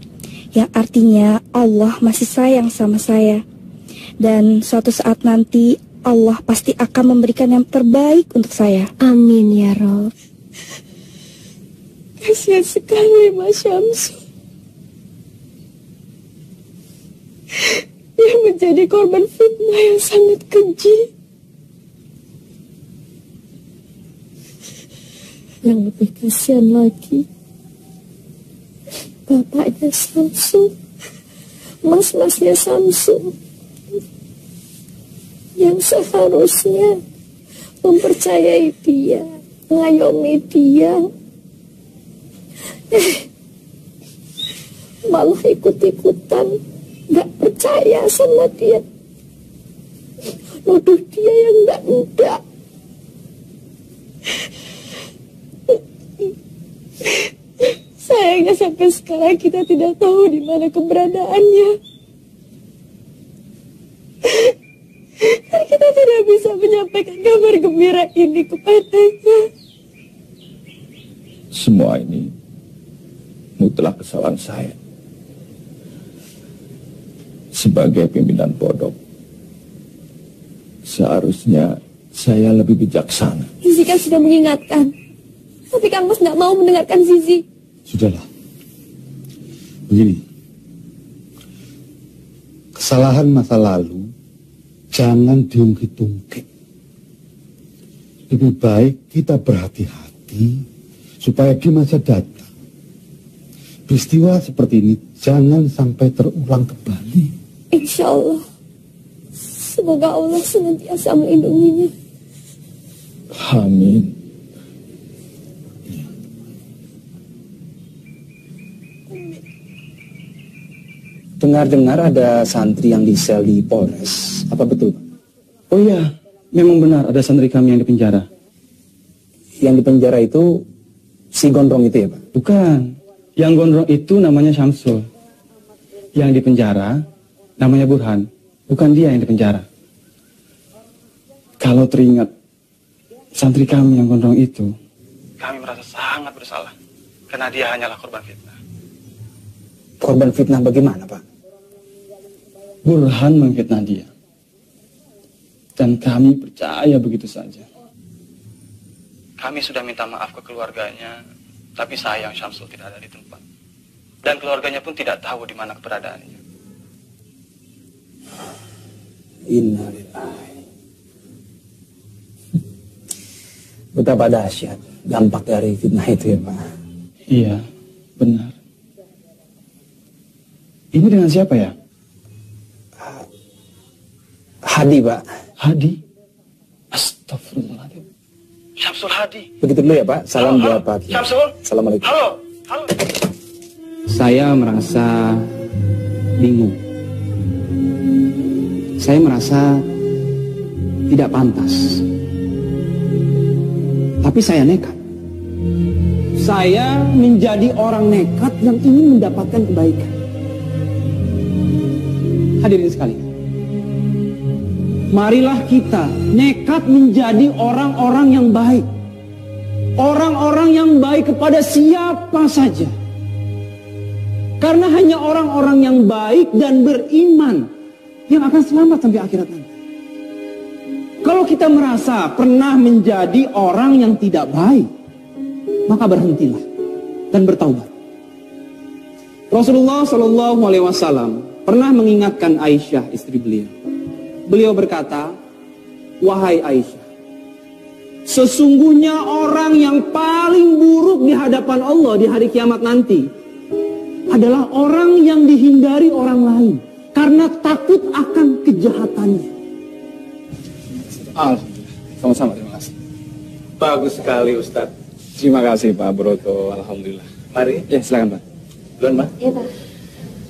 [SPEAKER 21] Yang artinya Allah masih sayang sama saya. Dan suatu saat nanti Allah pasti akan memberikan yang terbaik untuk saya.
[SPEAKER 2] Amin ya Rob.
[SPEAKER 21] Kasihan sekali Mas Syamsul. Dia menjadi korban fitnah yang sangat keji.
[SPEAKER 2] Yang lebih kasihan lagi, bapaknya Samsul, mas-masnya Samsul, yang seharusnya mempercayai dia, mengayomi dia, malah ikut-ikutan, gak percaya sama dia, nuduh dia yang enggak.
[SPEAKER 21] Sayangnya sampai sekarang kita tidak tahu di mana keberadaannya. Dan kita tidak bisa menyampaikan kabar gembira ini kepadanya.
[SPEAKER 3] Semua ini mutlak kesalahan saya. Sebagai pimpinan pondok, seharusnya saya lebih bijaksana.
[SPEAKER 2] Zizi kan sudah mengingatkan, tapi Kang Mas nggak mau mendengarkan Zizi.
[SPEAKER 7] Sudahlah. Begini. Kesalahan masa lalu jangan diungkit-ungkit. Lebih baik kita berhati-hati supaya di masa datang peristiwa seperti ini jangan sampai terulang kembali.
[SPEAKER 2] Insya Allah. Semoga Allah senantiasa melindunginya.
[SPEAKER 3] Amin.
[SPEAKER 15] dengar-dengar ada santri yang di sel di Polres. Apa betul, Pak?
[SPEAKER 13] Oh iya, memang benar ada santri kami yang dipenjara.
[SPEAKER 15] Yang dipenjara itu si gondrong itu ya, Pak?
[SPEAKER 13] Bukan. Yang gondrong itu namanya Syamsul. Yang dipenjara namanya Burhan. Bukan dia yang dipenjara. Kalau teringat santri kami yang gondrong itu, kami merasa sangat bersalah. Karena dia hanyalah korban fitnah.
[SPEAKER 15] Korban fitnah bagaimana, Pak?
[SPEAKER 13] Burhan memfitnah dia. Dan kami percaya begitu saja. Kami sudah minta maaf ke keluarganya, tapi sayang Syamsul tidak ada di tempat. Dan keluarganya pun tidak tahu di mana keberadaannya.
[SPEAKER 15] Innalillahi. Betapa dahsyat dampak dari fitnah itu ya, Pak.
[SPEAKER 13] Iya, benar. Ini dengan siapa ya?
[SPEAKER 15] Hadi, Pak.
[SPEAKER 13] Hadi? Astagfirullahaladzim. Syamsul Hadi.
[SPEAKER 15] Begitu dulu ya, Pak. Salam buat Pak Kiai.
[SPEAKER 13] Syamsul.
[SPEAKER 15] Assalamualaikum.
[SPEAKER 13] Halo. Saya merasa bingung. Saya merasa tidak pantas. Tapi saya nekat. Saya menjadi orang nekat yang ingin mendapatkan kebaikan. Hadirin sekalian. Marilah kita nekat menjadi orang-orang yang baik. Orang-orang yang baik kepada siapa saja. Karena hanya orang-orang yang baik dan beriman yang akan selamat sampai akhirat nanti. Kalau kita merasa pernah menjadi orang yang tidak baik, maka berhentilah dan bertaubat. Rasulullah SAW pernah mengingatkan Aisyah, istri beliau. Beliau berkata, "Wahai Aisyah, sesungguhnya orang yang paling buruk di hadapan Allah di hari kiamat nanti adalah orang yang dihindari orang lain karena takut akan kejahatannya."
[SPEAKER 15] Sama-sama, terima kasih.
[SPEAKER 1] Bagus sekali, Ustadz.
[SPEAKER 15] Terima kasih, Pak Broto. Alhamdulillah.
[SPEAKER 1] Mari.
[SPEAKER 15] Ya, silakan, Pak.
[SPEAKER 1] Duluan, Pak.
[SPEAKER 2] Iya, Pak.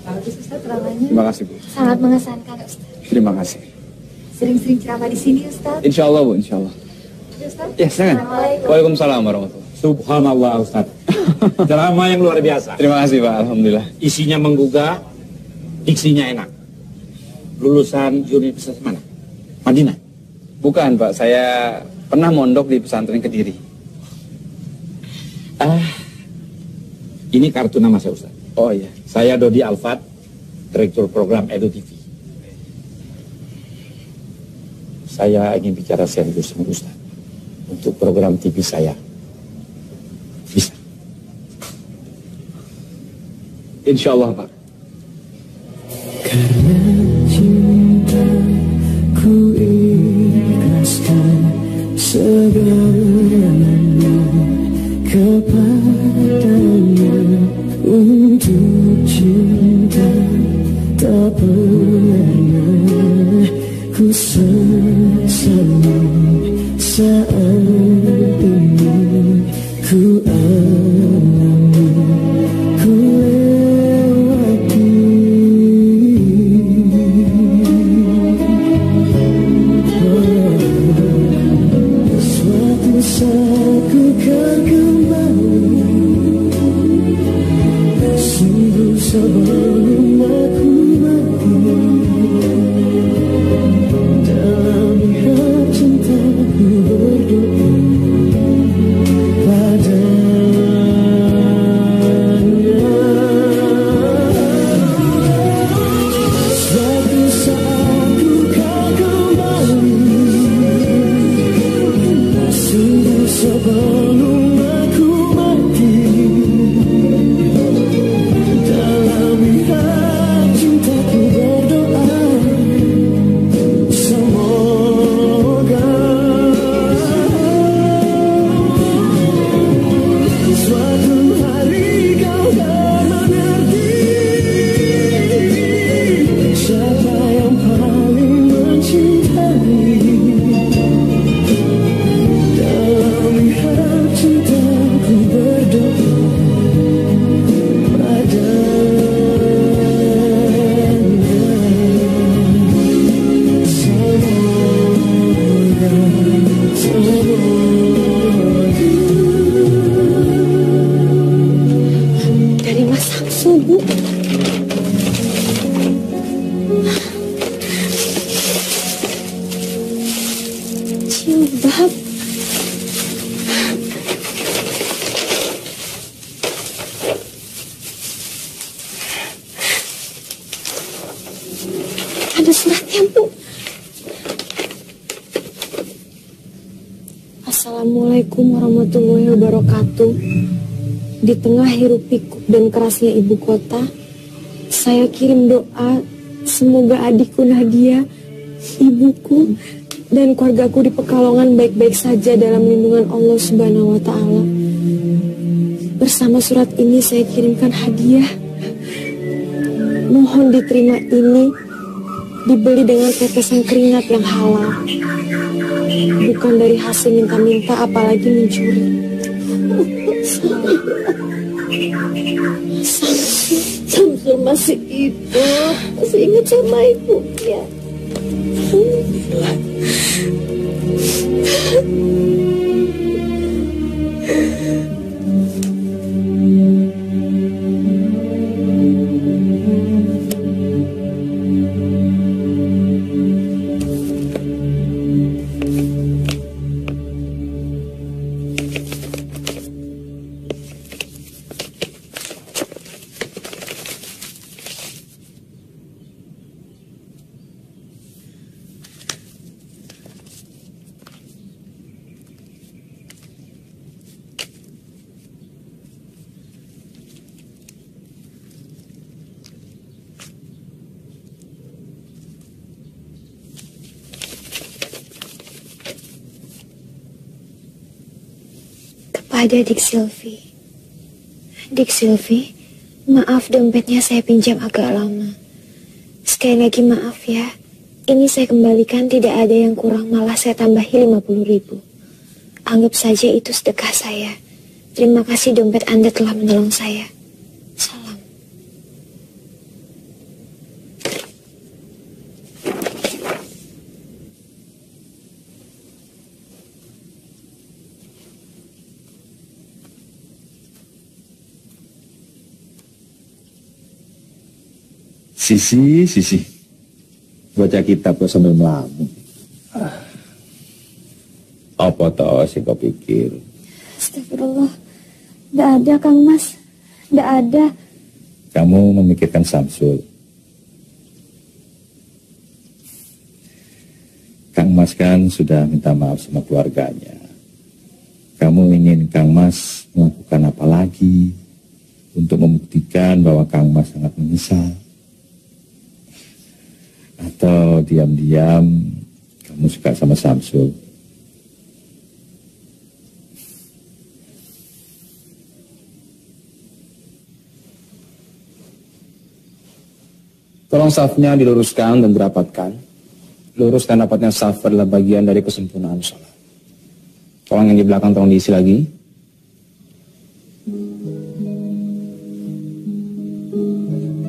[SPEAKER 2] Bagus, Ustaz, ceramahnya.
[SPEAKER 15] Terima kasih, Bu.
[SPEAKER 2] Sangat mengesankan, Ustaz.
[SPEAKER 15] Terima kasih.
[SPEAKER 2] Sering-sering ceramah di sini, Ustaz.
[SPEAKER 15] Insya Allah, Bu, insya Allah.
[SPEAKER 2] Ya, Ustaz.
[SPEAKER 15] Ya, silakan.
[SPEAKER 2] Assalamualaikum.
[SPEAKER 15] Waalaikumsalam warahmatullahi.
[SPEAKER 1] Subhanallah, Ustadz. Ceramah yang luar biasa.
[SPEAKER 15] Terima kasih, Pak. Alhamdulillah.
[SPEAKER 1] Isinya menggugah, diksinya enak. Lulusan universitas mana? Madinah?
[SPEAKER 15] Bukan, Pak. Saya pernah mondok di pesantren Kediri.
[SPEAKER 1] Ini kartu nama saya, Ustaz.
[SPEAKER 15] Oh iya.
[SPEAKER 1] Saya Dodi Alfat, Direktur Program Edu TV. Saya ingin bicara serius sama Ustaz untuk program TV saya. Bisa?
[SPEAKER 15] Insya Allah, Pak.
[SPEAKER 9] Karena cinta ku ikhlaskan segalanya kepadanya, untuk cinta tak pernah ku sesali saat ini ku alami, ku lewati. Suatu saat ku kan kembali, sungguh sebelum aku mati, dalam mihrab cintaku berdoa padanya. Suatu saat ku kan kembali, sungguh sebelum aku mati, dalam mihrab
[SPEAKER 2] Jilbab. Ada suratnya, Bu.
[SPEAKER 6] Assalamualaikum warahmatullahi wabarakatuh. Di tengah hiruk pikuk dan kerasnya ibu kota, saya kirim doa semoga adikku Nadia, ibuku, dan keluargaku di Pekalongan baik-baik saja dalam lindungan Allah Subhanahu wa Ta'ala. Bersama surat ini saya kirimkan hadiah. Mohon diterima ini, dibeli dengan tetesan keringat yang halal, bukan dari hasil minta-minta apalagi mencuri.
[SPEAKER 2] Samsul masih hidup, masih ingat sama ibunya. Kepada Dik Silvi. Dik Silvi, maaf dompetnya saya pinjam agak lama. Sekali lagi maaf ya. Ini saya kembalikan, tidak ada yang kurang, malah saya tambahi 50.000. Anggap saja itu sedekah saya. Terima kasih dompet Anda telah menolong saya. Salam.
[SPEAKER 4] Sisi. Baca kitab kok sambil melamun. Apa toh sih kau pikir?
[SPEAKER 2] Astagfirullah. Tidak ada, Kang Mas. Tidak ada.
[SPEAKER 4] Kamu memikirkan Samsul. Kang Mas kan sudah minta maaf sama keluarganya. Kamu ingin Kang Mas melakukan apa lagi untuk membuktikan bahwa Kang Mas sangat menyesal? Atau diam-diam kamu suka sama Samsul?
[SPEAKER 15] Tolong safnya diluruskan dan dirapatkan. Lurus dan rapatnya saf adalah bagian dari kesempurnaan sholat. Tolong yang di belakang tolong diisi lagi.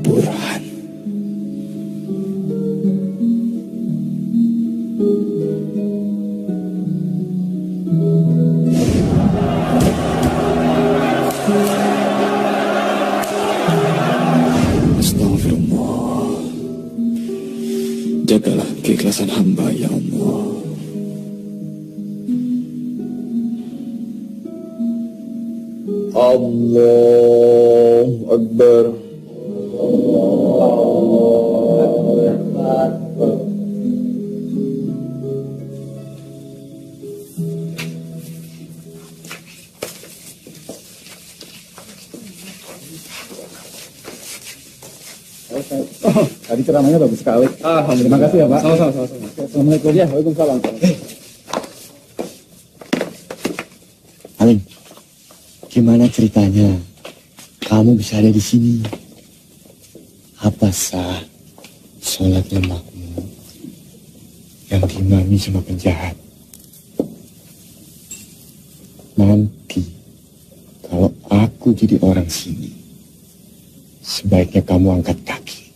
[SPEAKER 3] Burhan. Jagalah keikhlasan hamba, ya Allah.
[SPEAKER 12] Allahu Akbar.
[SPEAKER 7] Tadi ceramahnya bagus sekali. Terima kasih ya Pak. Sama-sama. Assalamualaikum. Ya, waalaikumsalam.
[SPEAKER 12] Alim, gimana ceritanya? Kamu bisa ada di sini. Apa sah sholatnya makmum yang diimami sama penjahat? Nanti kalau aku jadi orang sini, sebaiknya kamu angkat kaki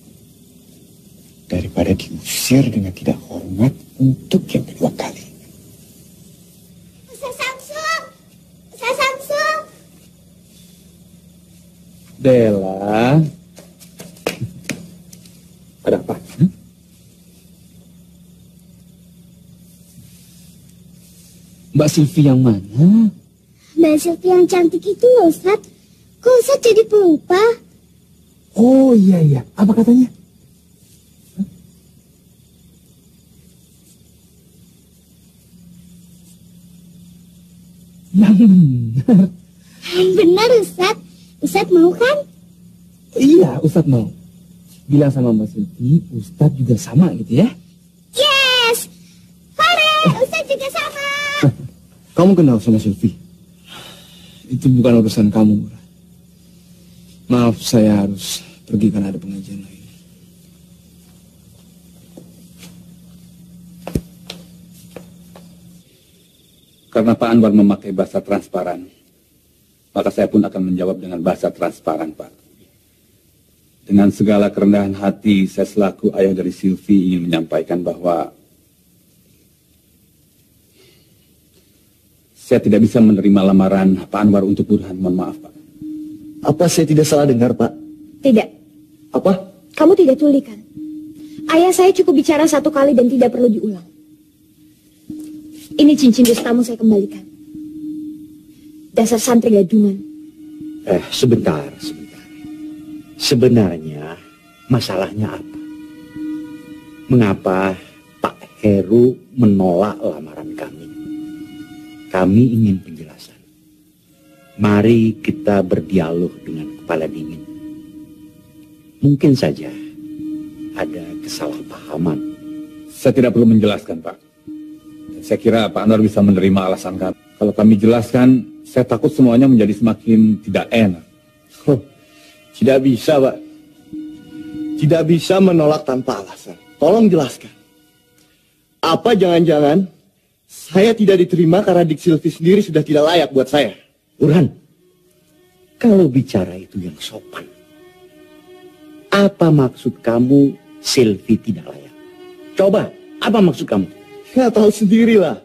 [SPEAKER 12] daripada diusir dengan tidak hormat untuk yang kedua kali.
[SPEAKER 17] Ustaz Samsul! Ustaz Samsul!
[SPEAKER 15] Dela,
[SPEAKER 3] Ada apa? Mbak Silvi yang mana?
[SPEAKER 17] Mbak Silvi yang cantik itu loh, Ustaz. Kok Ustaz jadi pelupa?
[SPEAKER 3] Oh iya, apa katanya? Yang benar.
[SPEAKER 17] Benar, Ustaz. Ustaz mau kan?
[SPEAKER 3] Iya, Ustaz mau. Bilang sama Mbak Silvi, Ustaz juga sama gitu ya?
[SPEAKER 17] Yes! Hore, Ustaz juga sama.
[SPEAKER 3] Kamu kenal sama Silvi? Itu bukan urusan kamu, Murad. Maaf, saya harus pergi karena ada pengajian lain.
[SPEAKER 4] Karena Pak Anwar memakai bahasa transparan, maka saya pun akan menjawab dengan bahasa transparan, Pak. Dengan segala kerendahan hati, saya selaku ayah dari Silvi ingin menyampaikan bahwa saya tidak bisa menerima lamaran Pak Anwar untuk Burhan. Mohon maaf, Pak.
[SPEAKER 12] Apa saya tidak salah dengar, Pak?
[SPEAKER 6] Tidak.
[SPEAKER 12] Apa?
[SPEAKER 6] Kamu tidak tuli kan? Ayah saya cukup bicara satu kali dan tidak perlu diulang. Ini cincin dustamu saya kembalikan. Dasar santri gadungan.
[SPEAKER 8] Sebentar. Sebenarnya masalahnya apa? Mengapa Pak Heru menolak lamaran kami? Kami ingin penjelasan. Mari kita berdialog dengan kepala dingin. Mungkin saja ada kesalahpahaman.
[SPEAKER 4] Saya tidak perlu menjelaskan, Pak. Saya kira Pak Anwar bisa menerima alasan kami. Kalau kami jelaskan, saya takut semuanya menjadi semakin tidak enak.
[SPEAKER 12] Tidak bisa, Pak. Tidak bisa menolak tanpa alasan. Tolong jelaskan. Apa jangan-jangan saya tidak diterima karena Dik Silvi sendiri sudah tidak layak buat saya?
[SPEAKER 8] Burhan, kalau bicara itu yang sopan. Apa maksud kamu Silvi tidak layak? Coba, apa maksud kamu?
[SPEAKER 12] Ya tahu sendirilah.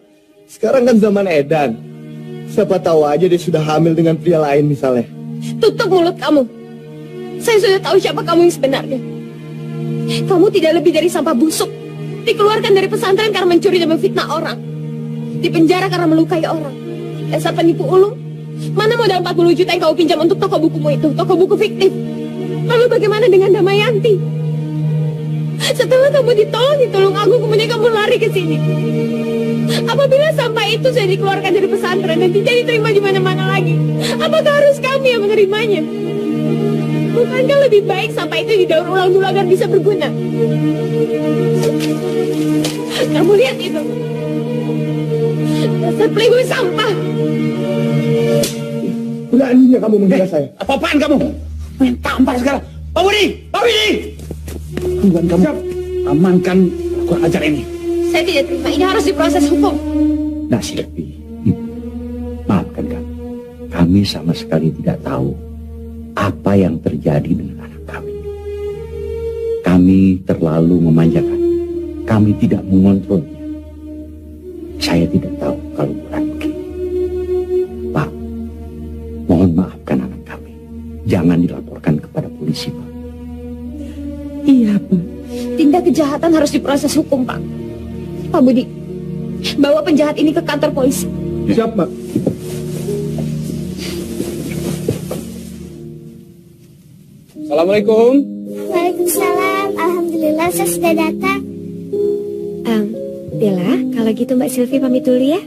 [SPEAKER 12] Sekarang kan zaman edan. Siapa tahu aja dia sudah hamil dengan pria lain misalnya.
[SPEAKER 6] Tutup mulut kamu. Saya sudah tahu siapa kamu yang sebenarnya. Kamu tidak lebih dari sampah busuk. Dikeluarkan dari pesantren karena mencuri dan memfitnah orang. Dipenjara karena melukai orang. Dasar penipu ulung. Mana modal 40 juta yang kau pinjam untuk toko bukumu itu? Toko buku fiktif. Lalu bagaimana dengan Damayanti? Setelah kamu ditolong aku, kemudian kamu lari ke sini. Apabila sampai itu saya dikeluarkan dari pesantren dan tidak diterima di mana-mana lagi, apakah harus kami yang menerimanya? Bukankah lebih baik sampai itu didaur ulang dulu agar bisa berguna? Kamu lihat itu. Dasar playboy sampah.
[SPEAKER 12] Beraninya kamu menghina saya.
[SPEAKER 8] Apa-apaan kamu? Main tampar sekarang. Pak Budi! Pak Budi! Tungguan kamu. Amankan kurang ajar ini.
[SPEAKER 6] Saya tidak terima. Ini harus diproses hukum.
[SPEAKER 8] Nah, Silvi, maafkan kami. Kami sama sekali tidak tahu apa yang terjadi dengan anak kami. Kami terlalu memanjakan. Kami tidak mengontrolnya. Saya tidak tahu kalau Burhan begini. Pak, mohon maafkan anak kami. Jangan dilaporkan kepada polisi, Pak.
[SPEAKER 6] Iya, Pak. Tindak kejahatan harus diproses hukum, Pak. Pak Budi, bawa penjahat ini ke kantor polisi.
[SPEAKER 12] Siap, Pak.
[SPEAKER 3] Assalamualaikum.
[SPEAKER 17] Waalaikumsalam. Alhamdulillah saya sudah datang.
[SPEAKER 6] Bella, kalau gitu Mbak Silvi pamit dulu ya.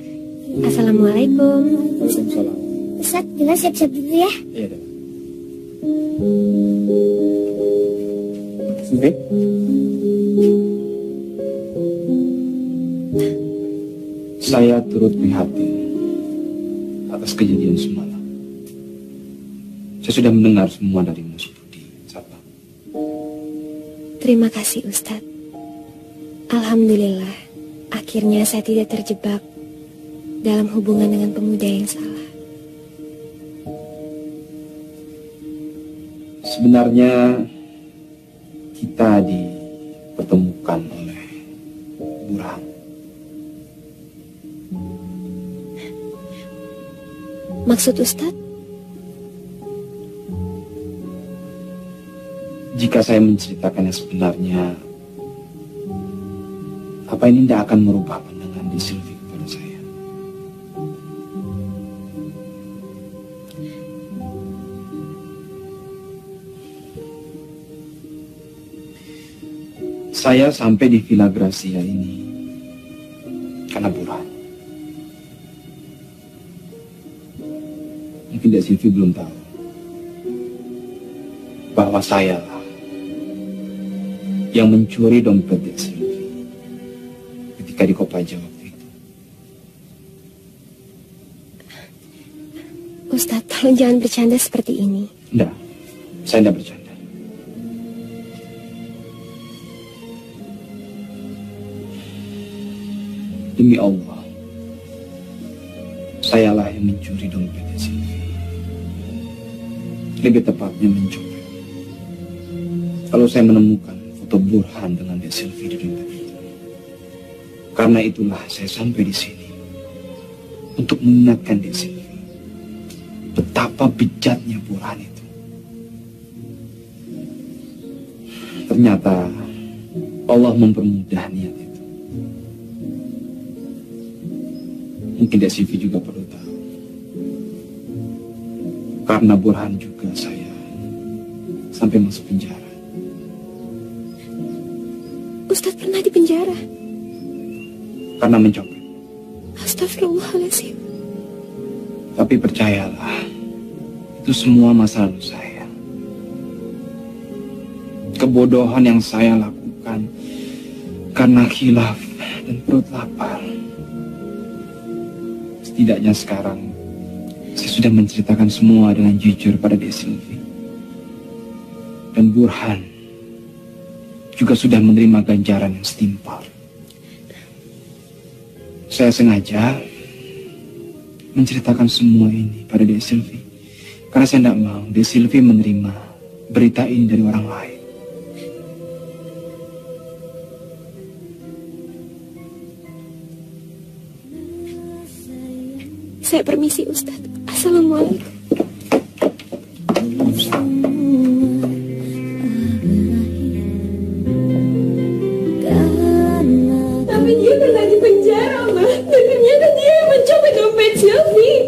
[SPEAKER 6] Assalamualaikum.
[SPEAKER 3] Waalaikumsalam.
[SPEAKER 17] Ustaz, Bella siap-siap dulu ya.
[SPEAKER 3] Iya, deh. Silvi? Saya turut prihatin atas kejadian semalam. Saya sudah mendengar semua dari Mas Budi. Satpam.
[SPEAKER 6] Terima kasih Ustadz. Alhamdulillah, akhirnya saya tidak terjebak dalam hubungan dengan pemuda yang salah.
[SPEAKER 3] Sebenarnya kita dipertemukan oleh Burhan.
[SPEAKER 6] Maksud Ustadz?
[SPEAKER 3] Jika jika saya menceritakan yang sebenarnya, apa ini tidak akan merubah pandangan di Sylvie kepada saya? Saya sampai di Villa Gracia ini karena Burhan. Mungkin Dek Sylvie belum tahu bahwa saya lah yang mencuri dompet Dek Sylvie ketika di Kopaja waktu itu.
[SPEAKER 6] Ustadz, tolong jangan bercanda seperti ini.
[SPEAKER 3] Enggak, saya tidak bercanda. Demi Allah, sayalah yang mencuri dompet Dek Sylvie. Lebih tepatnya mencopet. Kalau saya menemukan foto Burhan dengan Dek Sylvie di dompet itu, karena itulah saya sampai di sini untuk mengingatkan Dek Sylvie betapa bejatnya Burhan itu. Ternyata Allah mempermudah niat itu. Mungkin Dek Sylvie juga perlu tahu, karena Burhan juga saya sampai masuk penjara.
[SPEAKER 6] Ustadz pernah di penjara?
[SPEAKER 3] Karena mencopet.
[SPEAKER 6] Astagfirullahaladzim.
[SPEAKER 3] Tapi percayalah, itu semua masa lalu saya. Kebodohan yang saya lakukan karena khilaf dan perut lapar. Setidaknya sekarang saya sudah menceritakan semua dengan jujur pada Dek Sylvie. Dan Burhan juga sudah menerima ganjaran yang setimpal. Saya sengaja menceritakan semua ini pada Dek Sylvie karena saya tidak mau Dek Sylvie menerima berita ini dari orang lain.
[SPEAKER 6] Saya permisi, Ustadz. Assalamualaikum.
[SPEAKER 2] Tapi dia pernah di penjara, Ma. Dan ternyata dia yang mencopet dompet Sylvie.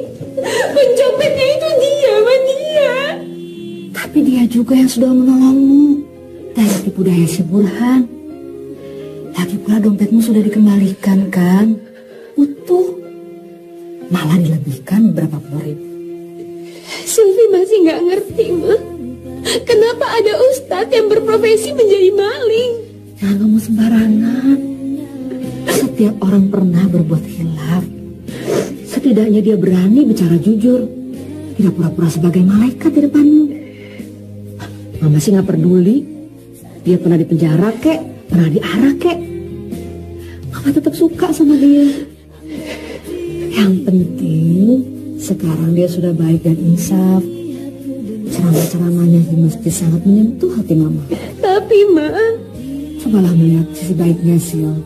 [SPEAKER 2] Pencopetnya itu dia, Ma, dia.
[SPEAKER 10] Tapi dia juga yang sudah menolongmu dari tipu daya si Burhan. Lagi pula dompetmu sudah dikembalikan, kan? Utuh. Malah dilebihkan beberapa puluh ribu.
[SPEAKER 2] Sylvie masih nggak ngerti, Ma. Kenapa ada ustadz yang berprofesi menjadi maling?
[SPEAKER 10] Jangan ngomong sembarangan. Setiap orang pernah berbuat khilaf. Setidaknya dia berani bicara jujur. Tidak pura-pura sebagai malaikat di depanmu. Mama sih nggak peduli. Dia pernah di penjara kek, pernah diarak kek. Mama tetap suka sama dia. Yang penting sekarang dia sudah baik dan insaf. Ceramah-ceramahnya di masjid sangat menyentuh hati Mama.
[SPEAKER 2] Tapi, Ma,
[SPEAKER 10] cobalah melihat sisi baiknya, Sil.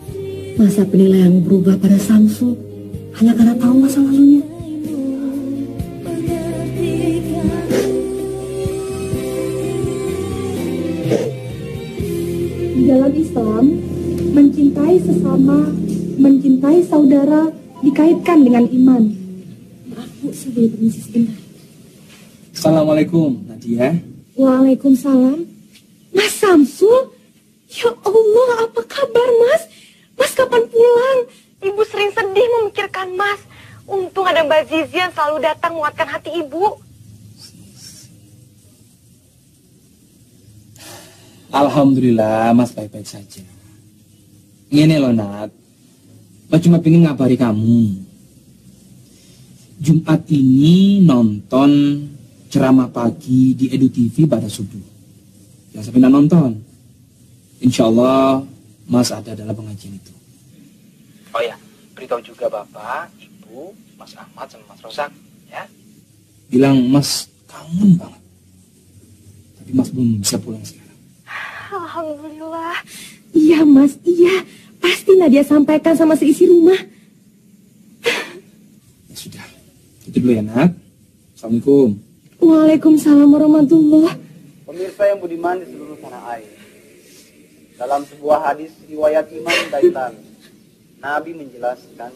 [SPEAKER 10] Masa penilaian berubah pada Samsul hanya karena tahu masa lalunya.
[SPEAKER 22] Di dalam Islam, mencintai sesama, mencintai saudara dikaitkan dengan iman.
[SPEAKER 6] Maaf, Bu, saya boleh permisi sebentar.
[SPEAKER 3] Assalamualaikum, Nadia.
[SPEAKER 22] Waalaikumsalam. Mas Samsul? Ya Allah, apa kabar, Mas? Mas kapan pulang? Ibu sering sedih memikirkan Mas. Untung ada Mbak Zizi yang selalu datang menguatkan hati Ibu.
[SPEAKER 3] Alhamdulillah, Mas baik-baik saja. Ini loh, Nat. Mas cuma pengen ngabari kamu. Jumat ini nonton ceramah pagi di Edu TV pada subuh. Jangan sampai nggak nonton. Insya Allah Mas ada dalam pengajian itu. Oh ya, beritahu juga Bapak, Ibu, Mas Ahmad sama Mas Rosak, ya. Bilang Mas kangen banget. Tapi Mas belum bisa pulang sekarang.
[SPEAKER 22] Alhamdulillah. Iya, Mas, iya. Pasti Nadia sampaikan sama seisi rumah.
[SPEAKER 3] Ya sudah, itu dulu ya, Nat. Assalamualaikum.
[SPEAKER 22] Waalaikumsalam warahmatullahi.
[SPEAKER 5] Pemirsa yang budiman di seluruh tanah air, dalam sebuah hadis riwayat Imam Dailami, Nabi menjelaskan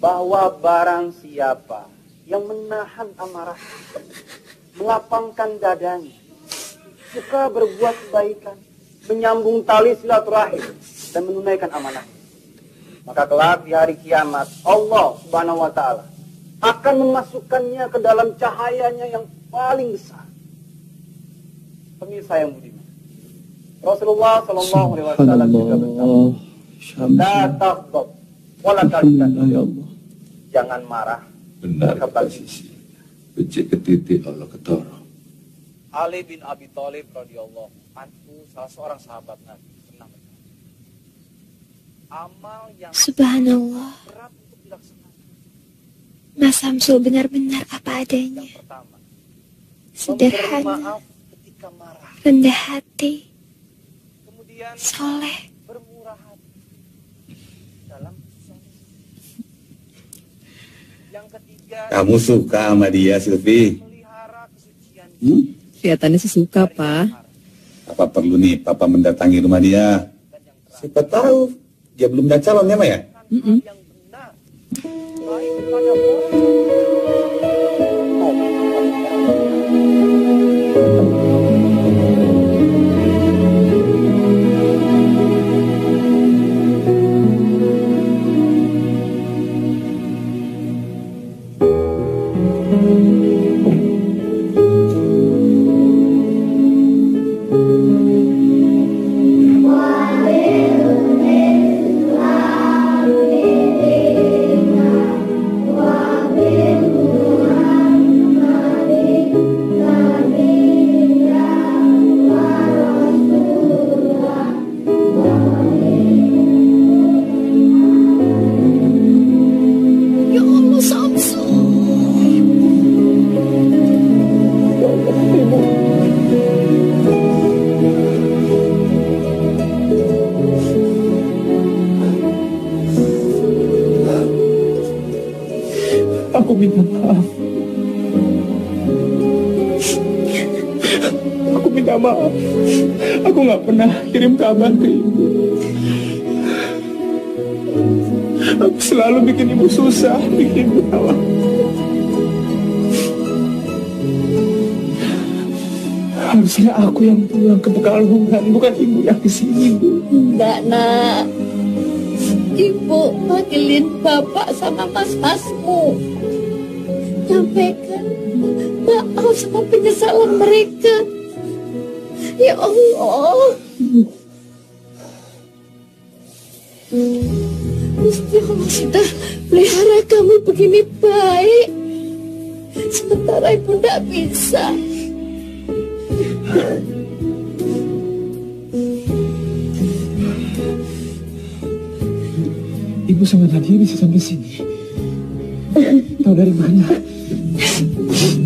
[SPEAKER 5] bahwa barang siapa yang menahan amarah, melapangkan dadanya, suka berbuat kebaikan, menyambung tali silaturahim, dan menunaikan amanah, maka kelak di hari kiamat Allah Subhanahu wa Ta'ala akan memasukkannya ke dalam cahayanya yang paling besar. Pemirsa yang budiman, Rasulullah Sallallahu Alaihi Wasallam juga bersabda, "La taghdab, wala tahzan." Jangan marah.
[SPEAKER 20] Benar kata Sisi. Becik ketiti Allah ketoro.
[SPEAKER 5] Ali bin Abi Thalib radhiyallahu anhu, salah seorang sahabat Nabi, pernah berkata, amal yang
[SPEAKER 2] Subhanallah,
[SPEAKER 5] berat untuk dilaksanakan.
[SPEAKER 2] Mas Samsul benar-benar apa adanya. Sederhana, rendah hati, soleh.
[SPEAKER 5] Bermurah hati dalam yang ketiga,
[SPEAKER 20] Kamu suka sama dia, Silvi?
[SPEAKER 11] Kelihatannya sih suka, Pak.
[SPEAKER 20] Apa perlu nih Papa mendatangi rumah dia? Siapa tahu dia belum ada calon ya, Ma ya?
[SPEAKER 3] Aku minta maaf. Aku minta maaf. Aku nggak pernah kirim kabar ke ibu. Aku selalu bikin ibu susah, bikin ibu khawatir. Harusnya aku yang pulang ke Pekalongan, bukan ibu yang di sini, Bu.
[SPEAKER 10] Enggak, Nak. Ibu panggilin bapak sama mas-masmu. Nyampaikan maaf sama penyesalan mereka. Ya Allah. Gusti Allah sudah pelihara kamu begini baik. Sementara ibu tidak bisa.
[SPEAKER 3] Ibu sama Nadia bisa sampai sini. Tahu dari mana?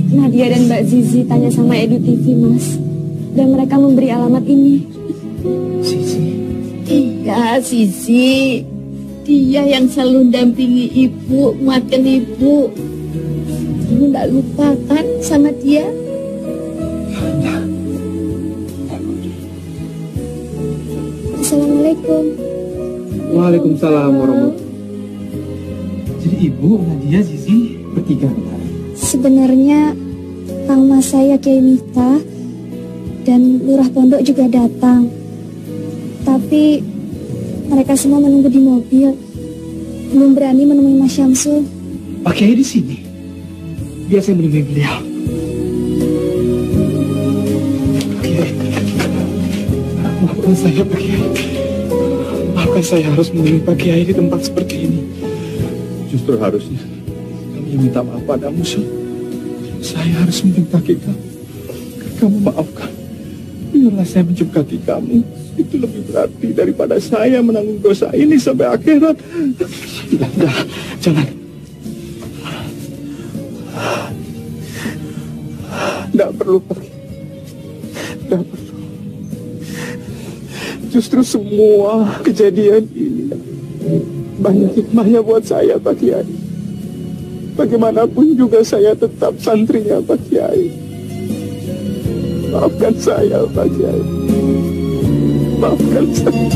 [SPEAKER 6] Nadia dan Mbak Zizi tanya sama Edu TV, Mas. Dan mereka memberi alamat ini.
[SPEAKER 10] Iya, Sisi. Dia yang selalu dampingi ibu, menguatkan ibu. Kamu tidak lupa kan sama dia?
[SPEAKER 6] Assalamualaikum.
[SPEAKER 3] Waalaikumsalam warahmatullahi. Jadi ibu, Nadia, Zizi bertiga.
[SPEAKER 2] Sebenarnya Kang Mas saya Kiai Miftah dan Lurah Pondok juga datang. Tapi mereka semua menunggu di mobil. Belum berani menemui Mas Syamsul.
[SPEAKER 3] Pak Kiai di sini. Biar saya menemui beliau. Pak Kiai, maafkan saya Pak Kiai. Maafkan saya harus menemui Pak Kiai di tempat seperti ini. Justru harusnya kami yang minta maaf padamu, Syul. Saya harus mencium kaki kamu. Kamu maafkan. Biarlah saya mencium kaki kamu. Itu lebih berarti daripada saya menanggung dosa ini sampai akhirat. Tidak, jangan. Tidak perlu pergi. Tidak perlu. Justru semua kejadian ini banyak hikmahnya buat saya, Pak Kiai. Bagaimanapun juga saya tetap santrinya Pak Kiai. Maafkan saya, Pak Kiai. Maafkan saya.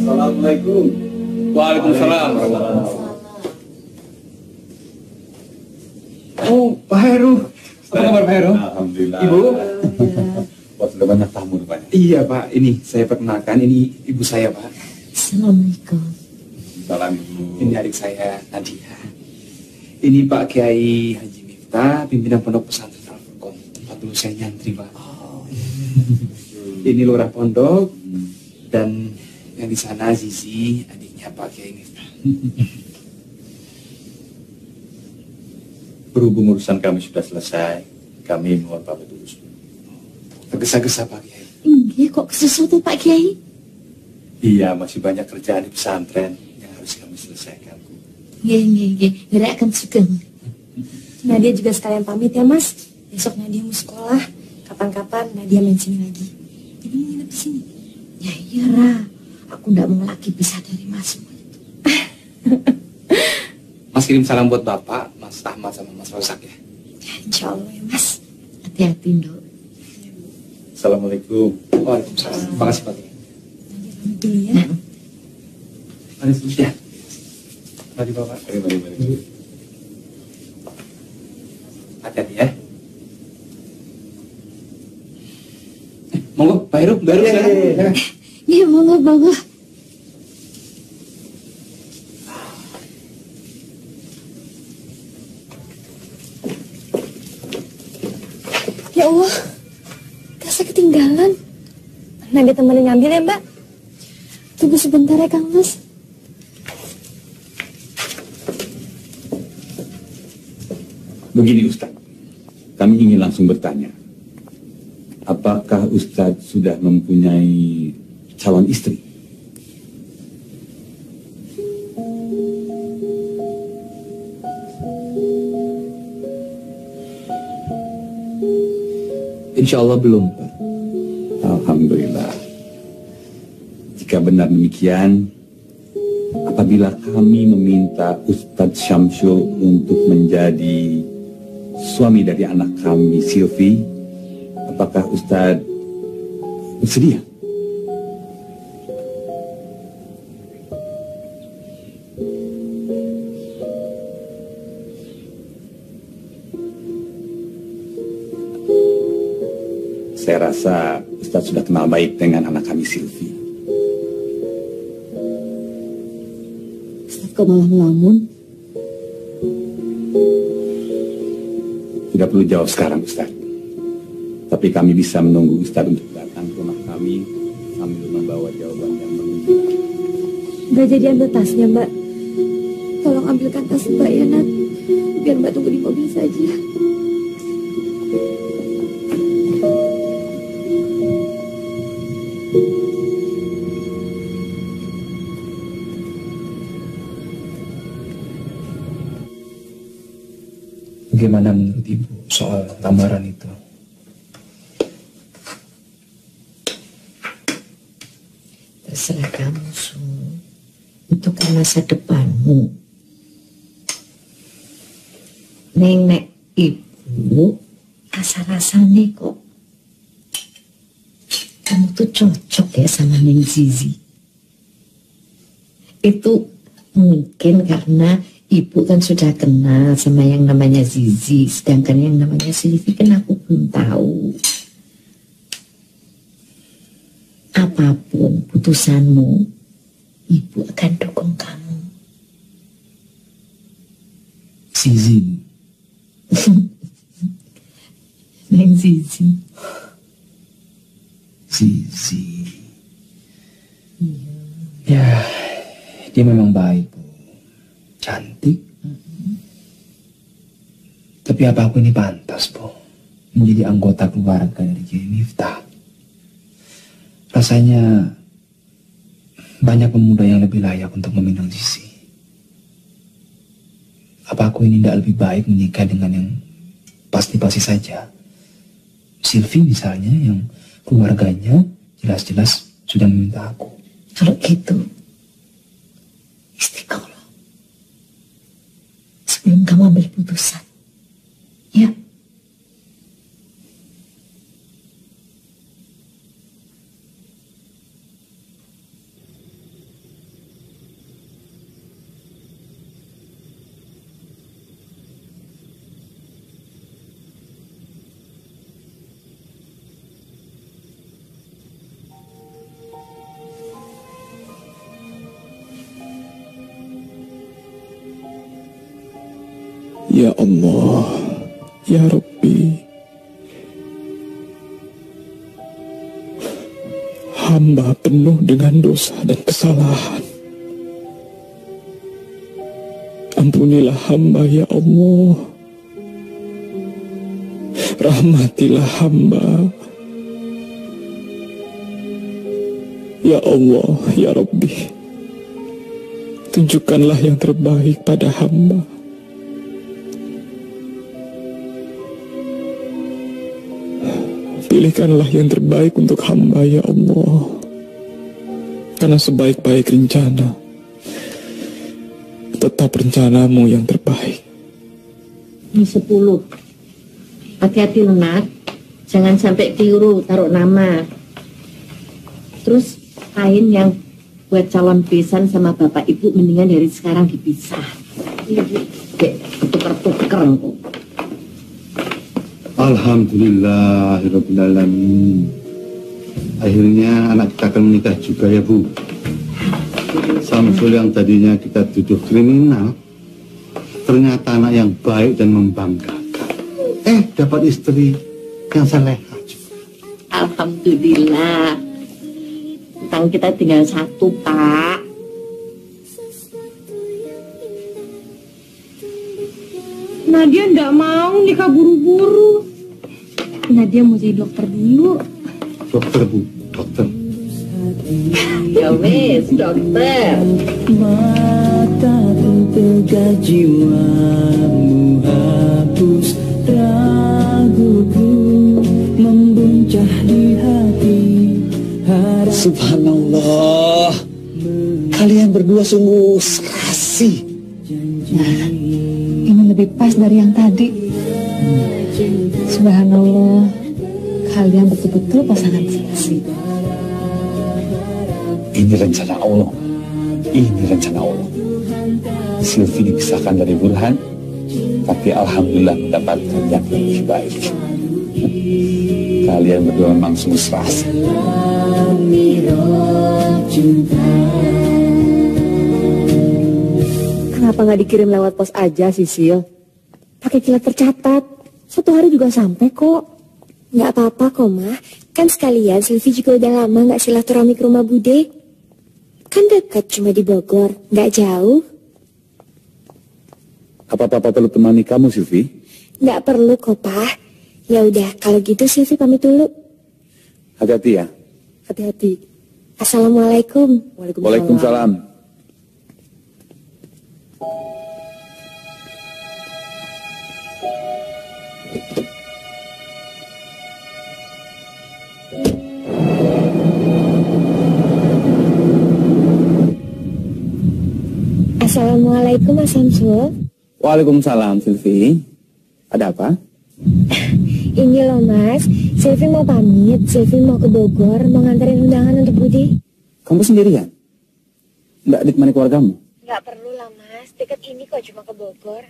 [SPEAKER 4] Assalamualaikum. Waalaikumsalam.
[SPEAKER 3] Oh, Pak Heru. Apa kabar Pak Heru?
[SPEAKER 4] Alhamdulillah.
[SPEAKER 3] Ibu?
[SPEAKER 4] Wah, sudah banyak tamu rupanya.
[SPEAKER 3] Iya Pak, ini saya perkenalkan, ini ibu saya Pak.
[SPEAKER 10] Assalamualaikum.
[SPEAKER 4] Salam Ibu.
[SPEAKER 3] Ini adik saya, Nadia. Ini Pak Kiai Haji Miftah, pimpinan Pondok Pesantren Al-Furqon. Tempat dulu saya nyantri Pak. Ini lurah pondok, dan yang di sana Zizi, adiknya Pak Kiai Miftah.
[SPEAKER 4] Berhubung urusan kami sudah selesai, kami mohon pamit dulu.
[SPEAKER 3] Tergesa-gesa Pak Kiai.
[SPEAKER 10] Iya, kok sesuatu Pak Kiai?
[SPEAKER 4] Iya, masih banyak kerjaan di pesantren yang harus kami selesaikan.
[SPEAKER 10] Iya. Gerak akan sugeng. Nadia juga sekalian pamit ya Mas. Besok Nadia mau sekolah. Kapan-kapan Nadia main sini lagi. Jadi nginep di sini. Ya iya Ra. Aku nggak mau lagi pisah dari Mas.
[SPEAKER 3] Mas kirim salam buat Bapak, Mas Ahmad sama Mas Rosak ya.
[SPEAKER 10] Ya insya Allah ya Mas. Hati-hati Ndok.
[SPEAKER 4] Assalamualaikum.
[SPEAKER 3] Waalaikumsalam. Terima kasih Pak Kiai.
[SPEAKER 10] Pamit dulu ya.
[SPEAKER 3] Mari ya. Mari Bapak.
[SPEAKER 4] Mari.
[SPEAKER 3] Hati-hati ya. Monggo, Pak Heru, baru sekarang.
[SPEAKER 10] Iya, monggo.
[SPEAKER 2] Ya Allah, tasnya ketinggalan.
[SPEAKER 6] Nadia temenin ngambil ya Mbak.
[SPEAKER 2] Tunggu sebentar ya Kang Mas.
[SPEAKER 20] Begini Ustaz, kami ingin langsung bertanya. Apakah Ustaz sudah mempunyai calon istri?
[SPEAKER 3] Insya Allah belum Pak.
[SPEAKER 20] Alhamdulillah. Jika benar demikian, apabila kami meminta Ustadz Syamsul untuk menjadi suami dari anak kami, Silvi, apakah Ustadz bersedia? Saya rasa Ustadz sudah kenal baik dengan anak kami, Silvi.
[SPEAKER 10] Ustadz kok malah melamun?
[SPEAKER 20] Tidak perlu jawab sekarang, Ustadz. Tapi kami bisa menunggu Ustadz untuk datang ke rumah kami sambil membawa jawaban yang menggembirakan.
[SPEAKER 6] Gak jadi ambil tasnya Mbak.
[SPEAKER 2] Tolong ambilkan tas Mbak ya Nat. Biar Mbak tunggu di mobil saja.
[SPEAKER 3] Bagaimana menurut Ibu soal lamaran itu?
[SPEAKER 10] Terserah kamu, Su. Itu kan masa depanmu. Nenek Ibu rasa-rasanya kok kamu tuh cocok ya sama Neng Zizi. Itu mungkin karena Ibu kan sudah kenal sama yang namanya Zizi, sedangkan yang namanya Silvi kan aku belum tahu. Apapun putusanmu, Ibu akan dukung kamu.
[SPEAKER 3] Zizi.
[SPEAKER 10] Neng Zizi.
[SPEAKER 3] Zizi. Ya, dia memang baik, Bu. Cantik. Tapi apa aku ini pantas, Bu?
[SPEAKER 15] menjadi anggota keluarga dari Kiai Miftah. Rasanya banyak pemuda yang lebih layak untuk meminang Sisi. Apa aku ini tidak lebih baik menikah dengan yang pasti-pasti saja? Sylvie misalnya, yang keluarganya jelas-jelas sudah meminta aku.
[SPEAKER 10] Kalau gitu, istiqomah sebelum kamu ambil putusan, ya.
[SPEAKER 3] Ya Allah, Ya Rabbi, hamba penuh dengan dosa dan kesalahan. Ampunilah hamba, Ya Allah. Rahmatilah hamba. Ya Allah, Ya Rabbi, tunjukkanlah yang terbaik pada hamba. Pilihkanlah yang terbaik untuk hamba, Ya Allah. Karena sebaik-baik rencana, tetap rencanamu yang terbaik.
[SPEAKER 10] Ini 10. Hati-hati Nat, jangan sampai keliru taruh nama. Terus kain yang buat calon besan sama bapak ibu mendingan dari sekarang dipisah. Kayak tuker-tuker.
[SPEAKER 7] Alhamdulillahirrabbilalamin. Akhirnya anak kita akan menikah juga ya Bu. Samsul yang tadinya kita tuduh kriminal, ternyata anak yang baik dan membanggakan. Dapat istri yang salehah juga.
[SPEAKER 10] Alhamdulillah. Utang kita tinggal 1, Pak.
[SPEAKER 22] Nadia nggak mau nikah buru-buru. Nadia mau jadi dokter dulu.
[SPEAKER 7] Dokter Bu, dokter.
[SPEAKER 10] Ya wes, dokter.
[SPEAKER 9] Mataku tegak, jiwamu hapus raguku, membuncah di hati.
[SPEAKER 12] Subhanallah, kalian berdua sungguh serasi.
[SPEAKER 22] Nah, ini lebih pas dari yang tadi. Subhanallah, kalian betul-betul pasangan serasi.
[SPEAKER 1] Ini rencana Allah. Ini rencana Allah. Sylvie dipisahkan dari Burhan, tapi alhamdulillah mendapatkan yang lebih baik. Kalian berdua memang sungguh serasi.
[SPEAKER 6] Kenapa nggak dikirim lewat pos aja, Sisil? Pakai kilat tercatat. 1 hari juga sampai kok.
[SPEAKER 2] Nggak apa-apa kok, Ma. Kan sekalian Sylvie juga udah lama nggak silaturahmi ke rumah Bude. Kan dekat, cuma di Bogor, nggak jauh.
[SPEAKER 20] Apa Papa perlu temani kamu, Sylvie?
[SPEAKER 2] Nggak perlu kok, Pa. Ya udah, kalau gitu Sylvie pamit dulu.
[SPEAKER 20] Hati-hati ya.
[SPEAKER 2] Hati-hati. Assalamualaikum.
[SPEAKER 20] Waalaikumsalam.
[SPEAKER 2] Assalamualaikum, Mas Samsul.
[SPEAKER 15] Waalaikumsalam, Sylvie. Ada apa?
[SPEAKER 2] Ini loh, Mas. Sylvie mau pamit. Sylvie mau ke Bogor, mau nganterin undangan untuk Budi.
[SPEAKER 15] Kamu sendirian? Nggak ditemani keluargamu?
[SPEAKER 2] Nggak perlu lah, Mas. Dekat ini kok, cuma ke Bogor.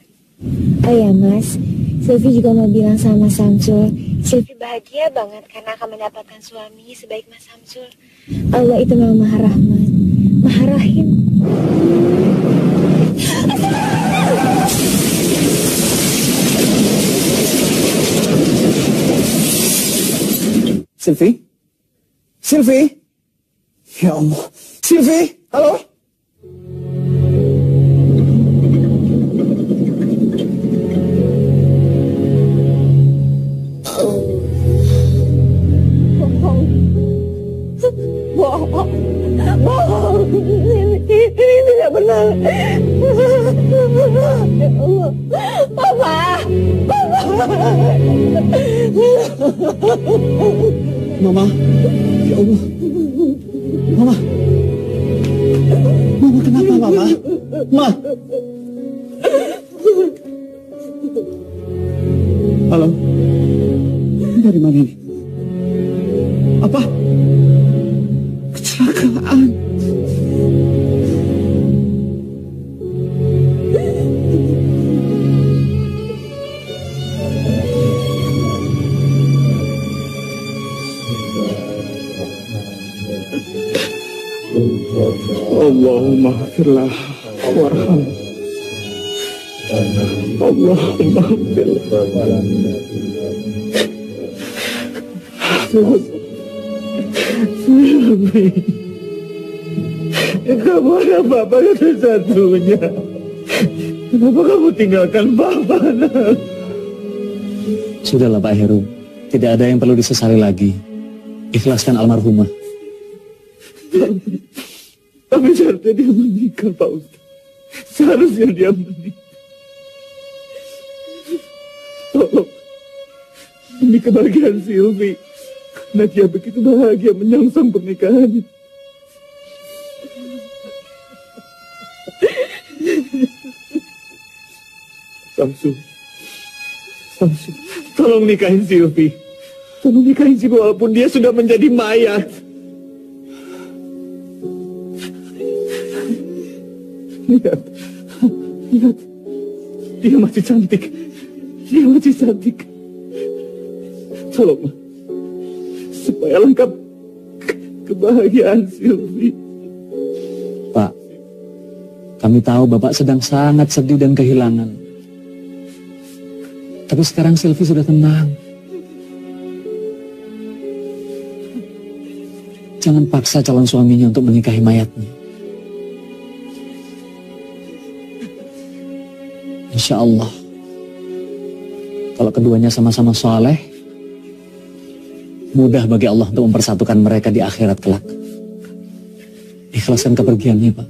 [SPEAKER 2] Oh ya, Mas. Sylvie juga mau bilang sama Mas Samsul. Sylvie bahagia banget karena akan mendapatkan suami sebaik Mas Samsul. Allah itu memang Maha Rahman, Maha Rahim.
[SPEAKER 15] Sylvie? Sylvie? Ya Allah. Sylvie? Halo?
[SPEAKER 22] bohong. Bohong. Ini tidak benar. Ya Allah. Papa.
[SPEAKER 13] Mama. Ya Allah. Mama. Mama kenapa, Mama? Ma. Halo. Dari mana ini? Apa? Kecelakaan. Allahumma firlah warham. Allahumma firlah. Silvi, kamu ada Bapak satu-satunya. Kenapa kamu tinggalkan Bapak, nak?
[SPEAKER 11] Sudahlah Pak Heru, tidak ada yang perlu disesali lagi. Ikhlaskan almarhumah.
[SPEAKER 13] Tapi seharusnya dia menikah, Pak Ustaz. Seharusnya dia menikah. Tolong, ini kebahagiaan Silvi. Karena dia begitu bahagia menyongsong pernikahannya. Samsu, tolong nikahin Silvi. Tolong nikahin Silvi walaupun dia sudah menjadi mayat. Lihat, dia masih cantik. Dia masih cantik. Tolong, supaya lengkap kebahagiaan Silvi.
[SPEAKER 11] Pak, kami tahu Bapak sedang sangat sedih dan kehilangan. Tapi sekarang Silvi sudah tenang. Jangan paksa calon suaminya untuk menikahi mayatnya. Insya Allah, kalau keduanya sama-sama soleh, mudah bagi Allah untuk mempersatukan mereka di akhirat kelak. Ikhlaskan kepergiannya, Pak.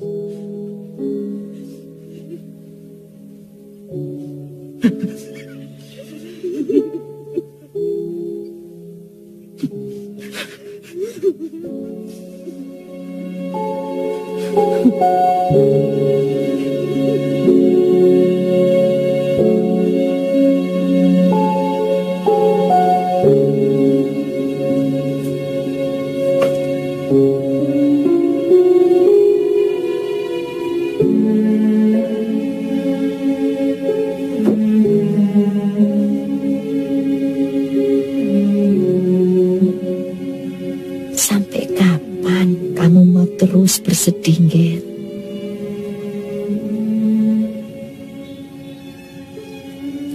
[SPEAKER 19] Bersedih, Ger.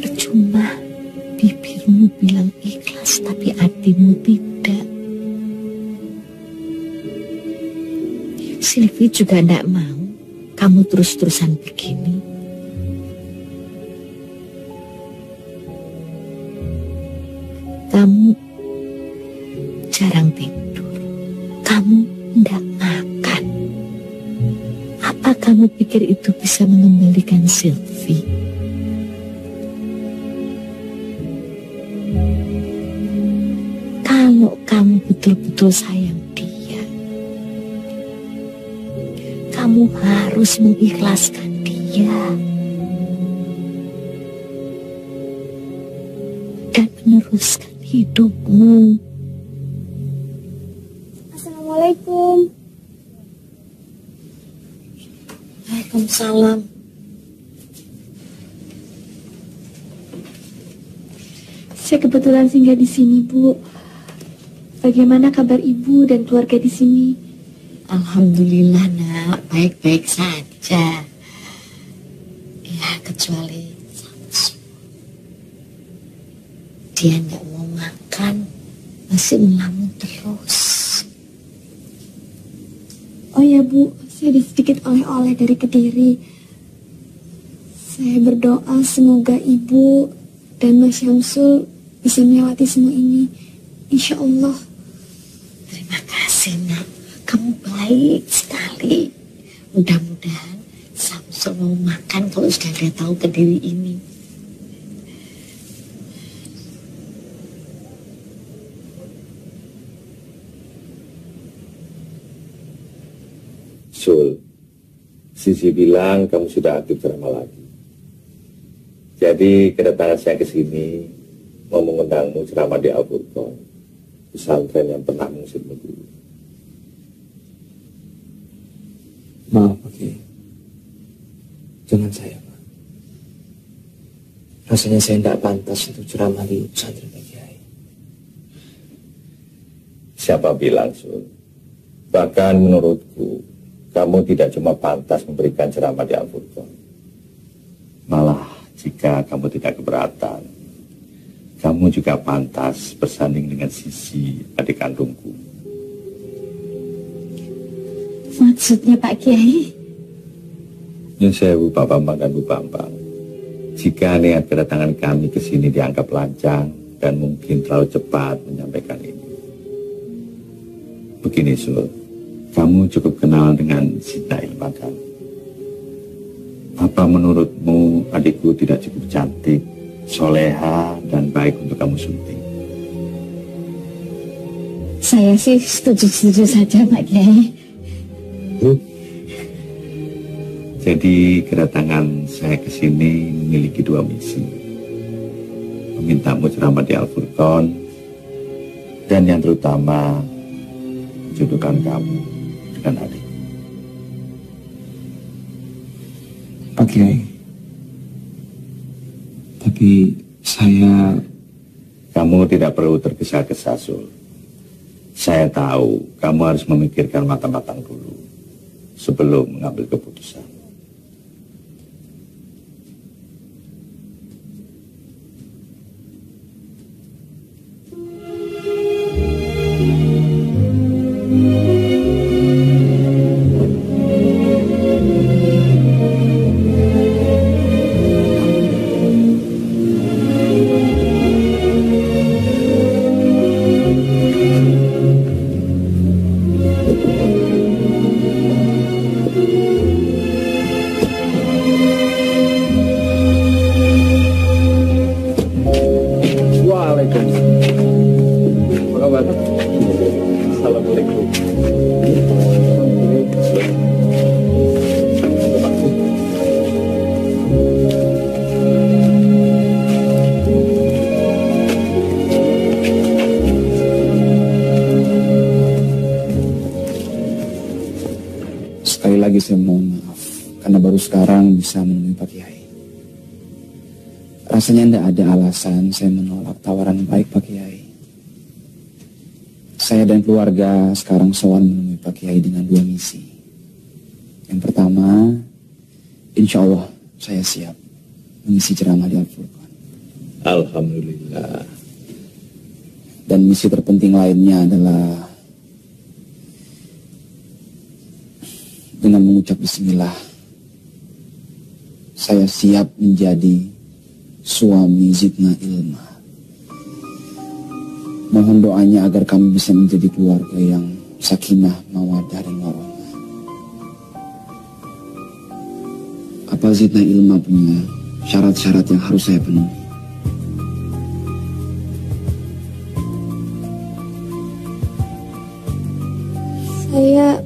[SPEAKER 19] Percuma bibirmu bilang ikhlas tapi hatimu tidak. Silvi juga tidak mau kamu terus-terusan begini. Kamu jarang tidur. Kamu tidak makan. Apa kamu pikir itu bisa mengembalikan Silvi? Kalau kamu betul-betul sayang dia, kamu harus mengikhlaskan dia dan meneruskan hidupmu.
[SPEAKER 2] Assalamualaikum.
[SPEAKER 19] Waalaikumsalam.
[SPEAKER 2] Saya kebetulan singgah di sini, Bu. Bagaimana kabar Ibu dan keluarga di sini?
[SPEAKER 19] Alhamdulillah, Nak, baik-baik saja. Ya, kecuali Samsu. Dia nggak mau makan, masih melamun terus.
[SPEAKER 2] Oh ya, Bu, saya ada sedikit oleh-oleh dari Kediri. Saya berdoa semoga Ibu dan Mas Syamsul bisa melewati semua ini. Insya Allah.
[SPEAKER 19] Terima kasih, Nak. Kamu
[SPEAKER 10] baik sekali. Mudah-mudahan Samsul mau makan kalau sudah dia tahu Kediri ini.
[SPEAKER 4] Sul, Sisi bilang kamu sudah aktif ceramah lagi. Jadi kedatangan saya ke sini mau mengundangmu ceramah di Al-Furqan, pesantren yang pernah mengusirmu dulu.
[SPEAKER 15] Maaf, Pak Kiai. Jangan saya, Pak. Rasanya saya tidak pantas untuk ceramah di pesantren Pak Kiai.
[SPEAKER 4] Siapa bilang, Sul? Bahkan menurutku, kamu tidak cuma pantas memberikan ceramah di Al-Furqan. Malah, jika kamu tidak keberatan, kamu juga pantas bersanding dengan Sisi, adik kandungku.
[SPEAKER 10] Maksudnya Pak Kiai?
[SPEAKER 4] Nyun sewu Pak Bambang dan Bu Bambang. Jika niat kedatangan kami ke sini dianggap lancang dan mungkin terlalu cepat menyampaikan ini. Begini, Sul. Kamu cukup kenal dengan Sita Ilma kan? Apa menurutmu adikku tidak cukup cantik, soleha, dan baik untuk kamu sunting?
[SPEAKER 10] Saya sih setuju-setuju saja Pak Kiai.
[SPEAKER 4] Jadi kedatangan saya ke sini memiliki dua misi. Memintamu ceramah di Al-Furqan, dan yang terutama jodohkan kamu dengan adik.
[SPEAKER 15] Pak Kiai, tapi saya...
[SPEAKER 4] Kamu tidak perlu tergesa-gesa, Sul. Saya tahu kamu harus memikirkan matang-matang dulu sebelum mengambil keputusan.
[SPEAKER 15] Sekali lagi saya mohon maaf karena baru sekarang bisa menemui Pak Kiai. Rasanya tidak ada alasan saya menolak tawaran baik Pak Kiai. Saya dan keluarga sekarang sowan menemui Pak Kiai dengan dua misi. Yang pertama, insya Allah saya siap mengisi ceramah di Al-Furqan.
[SPEAKER 4] Alhamdulillah.
[SPEAKER 15] Dan misi terpenting lainnya adalah dengan mengucap bismillah, saya siap menjadi suami Zidna Ilma. Mohon doanya agar kami bisa menjadi keluarga yang sakinah, mawadah, dan warohmah. Apa Zidna Ilma punya syarat-syarat yang harus saya penuhi?
[SPEAKER 2] Saya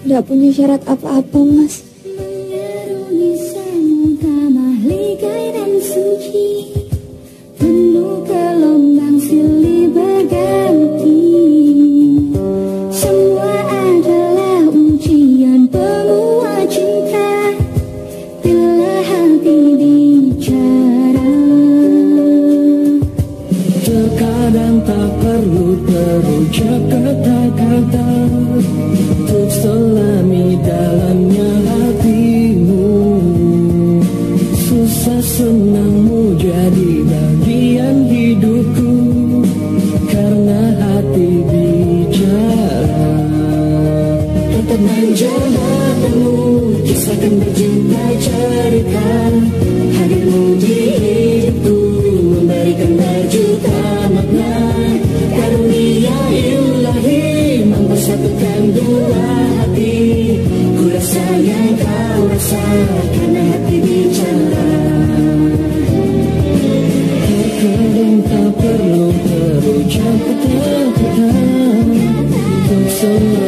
[SPEAKER 2] tidak punya syarat apa-apa, Mas.
[SPEAKER 9] Penuh gelombang silih berganti, semua adalah ujian pemuat cinta. Bila hati bicara, terkadang tak perlu terucap kata-kata untuk selami dalamnya hatimu. Susah senangmu jadi bagian hidupku, karena hati bicara. Tenang jalanmu, kisahkan bercinta cerita. Hadirmu di hidupku, memberikan berjuta makna. Karunia ilahi mempersatukan dunia. karena hati bicara. Terkadang tak perlu terucap kata-kata untuk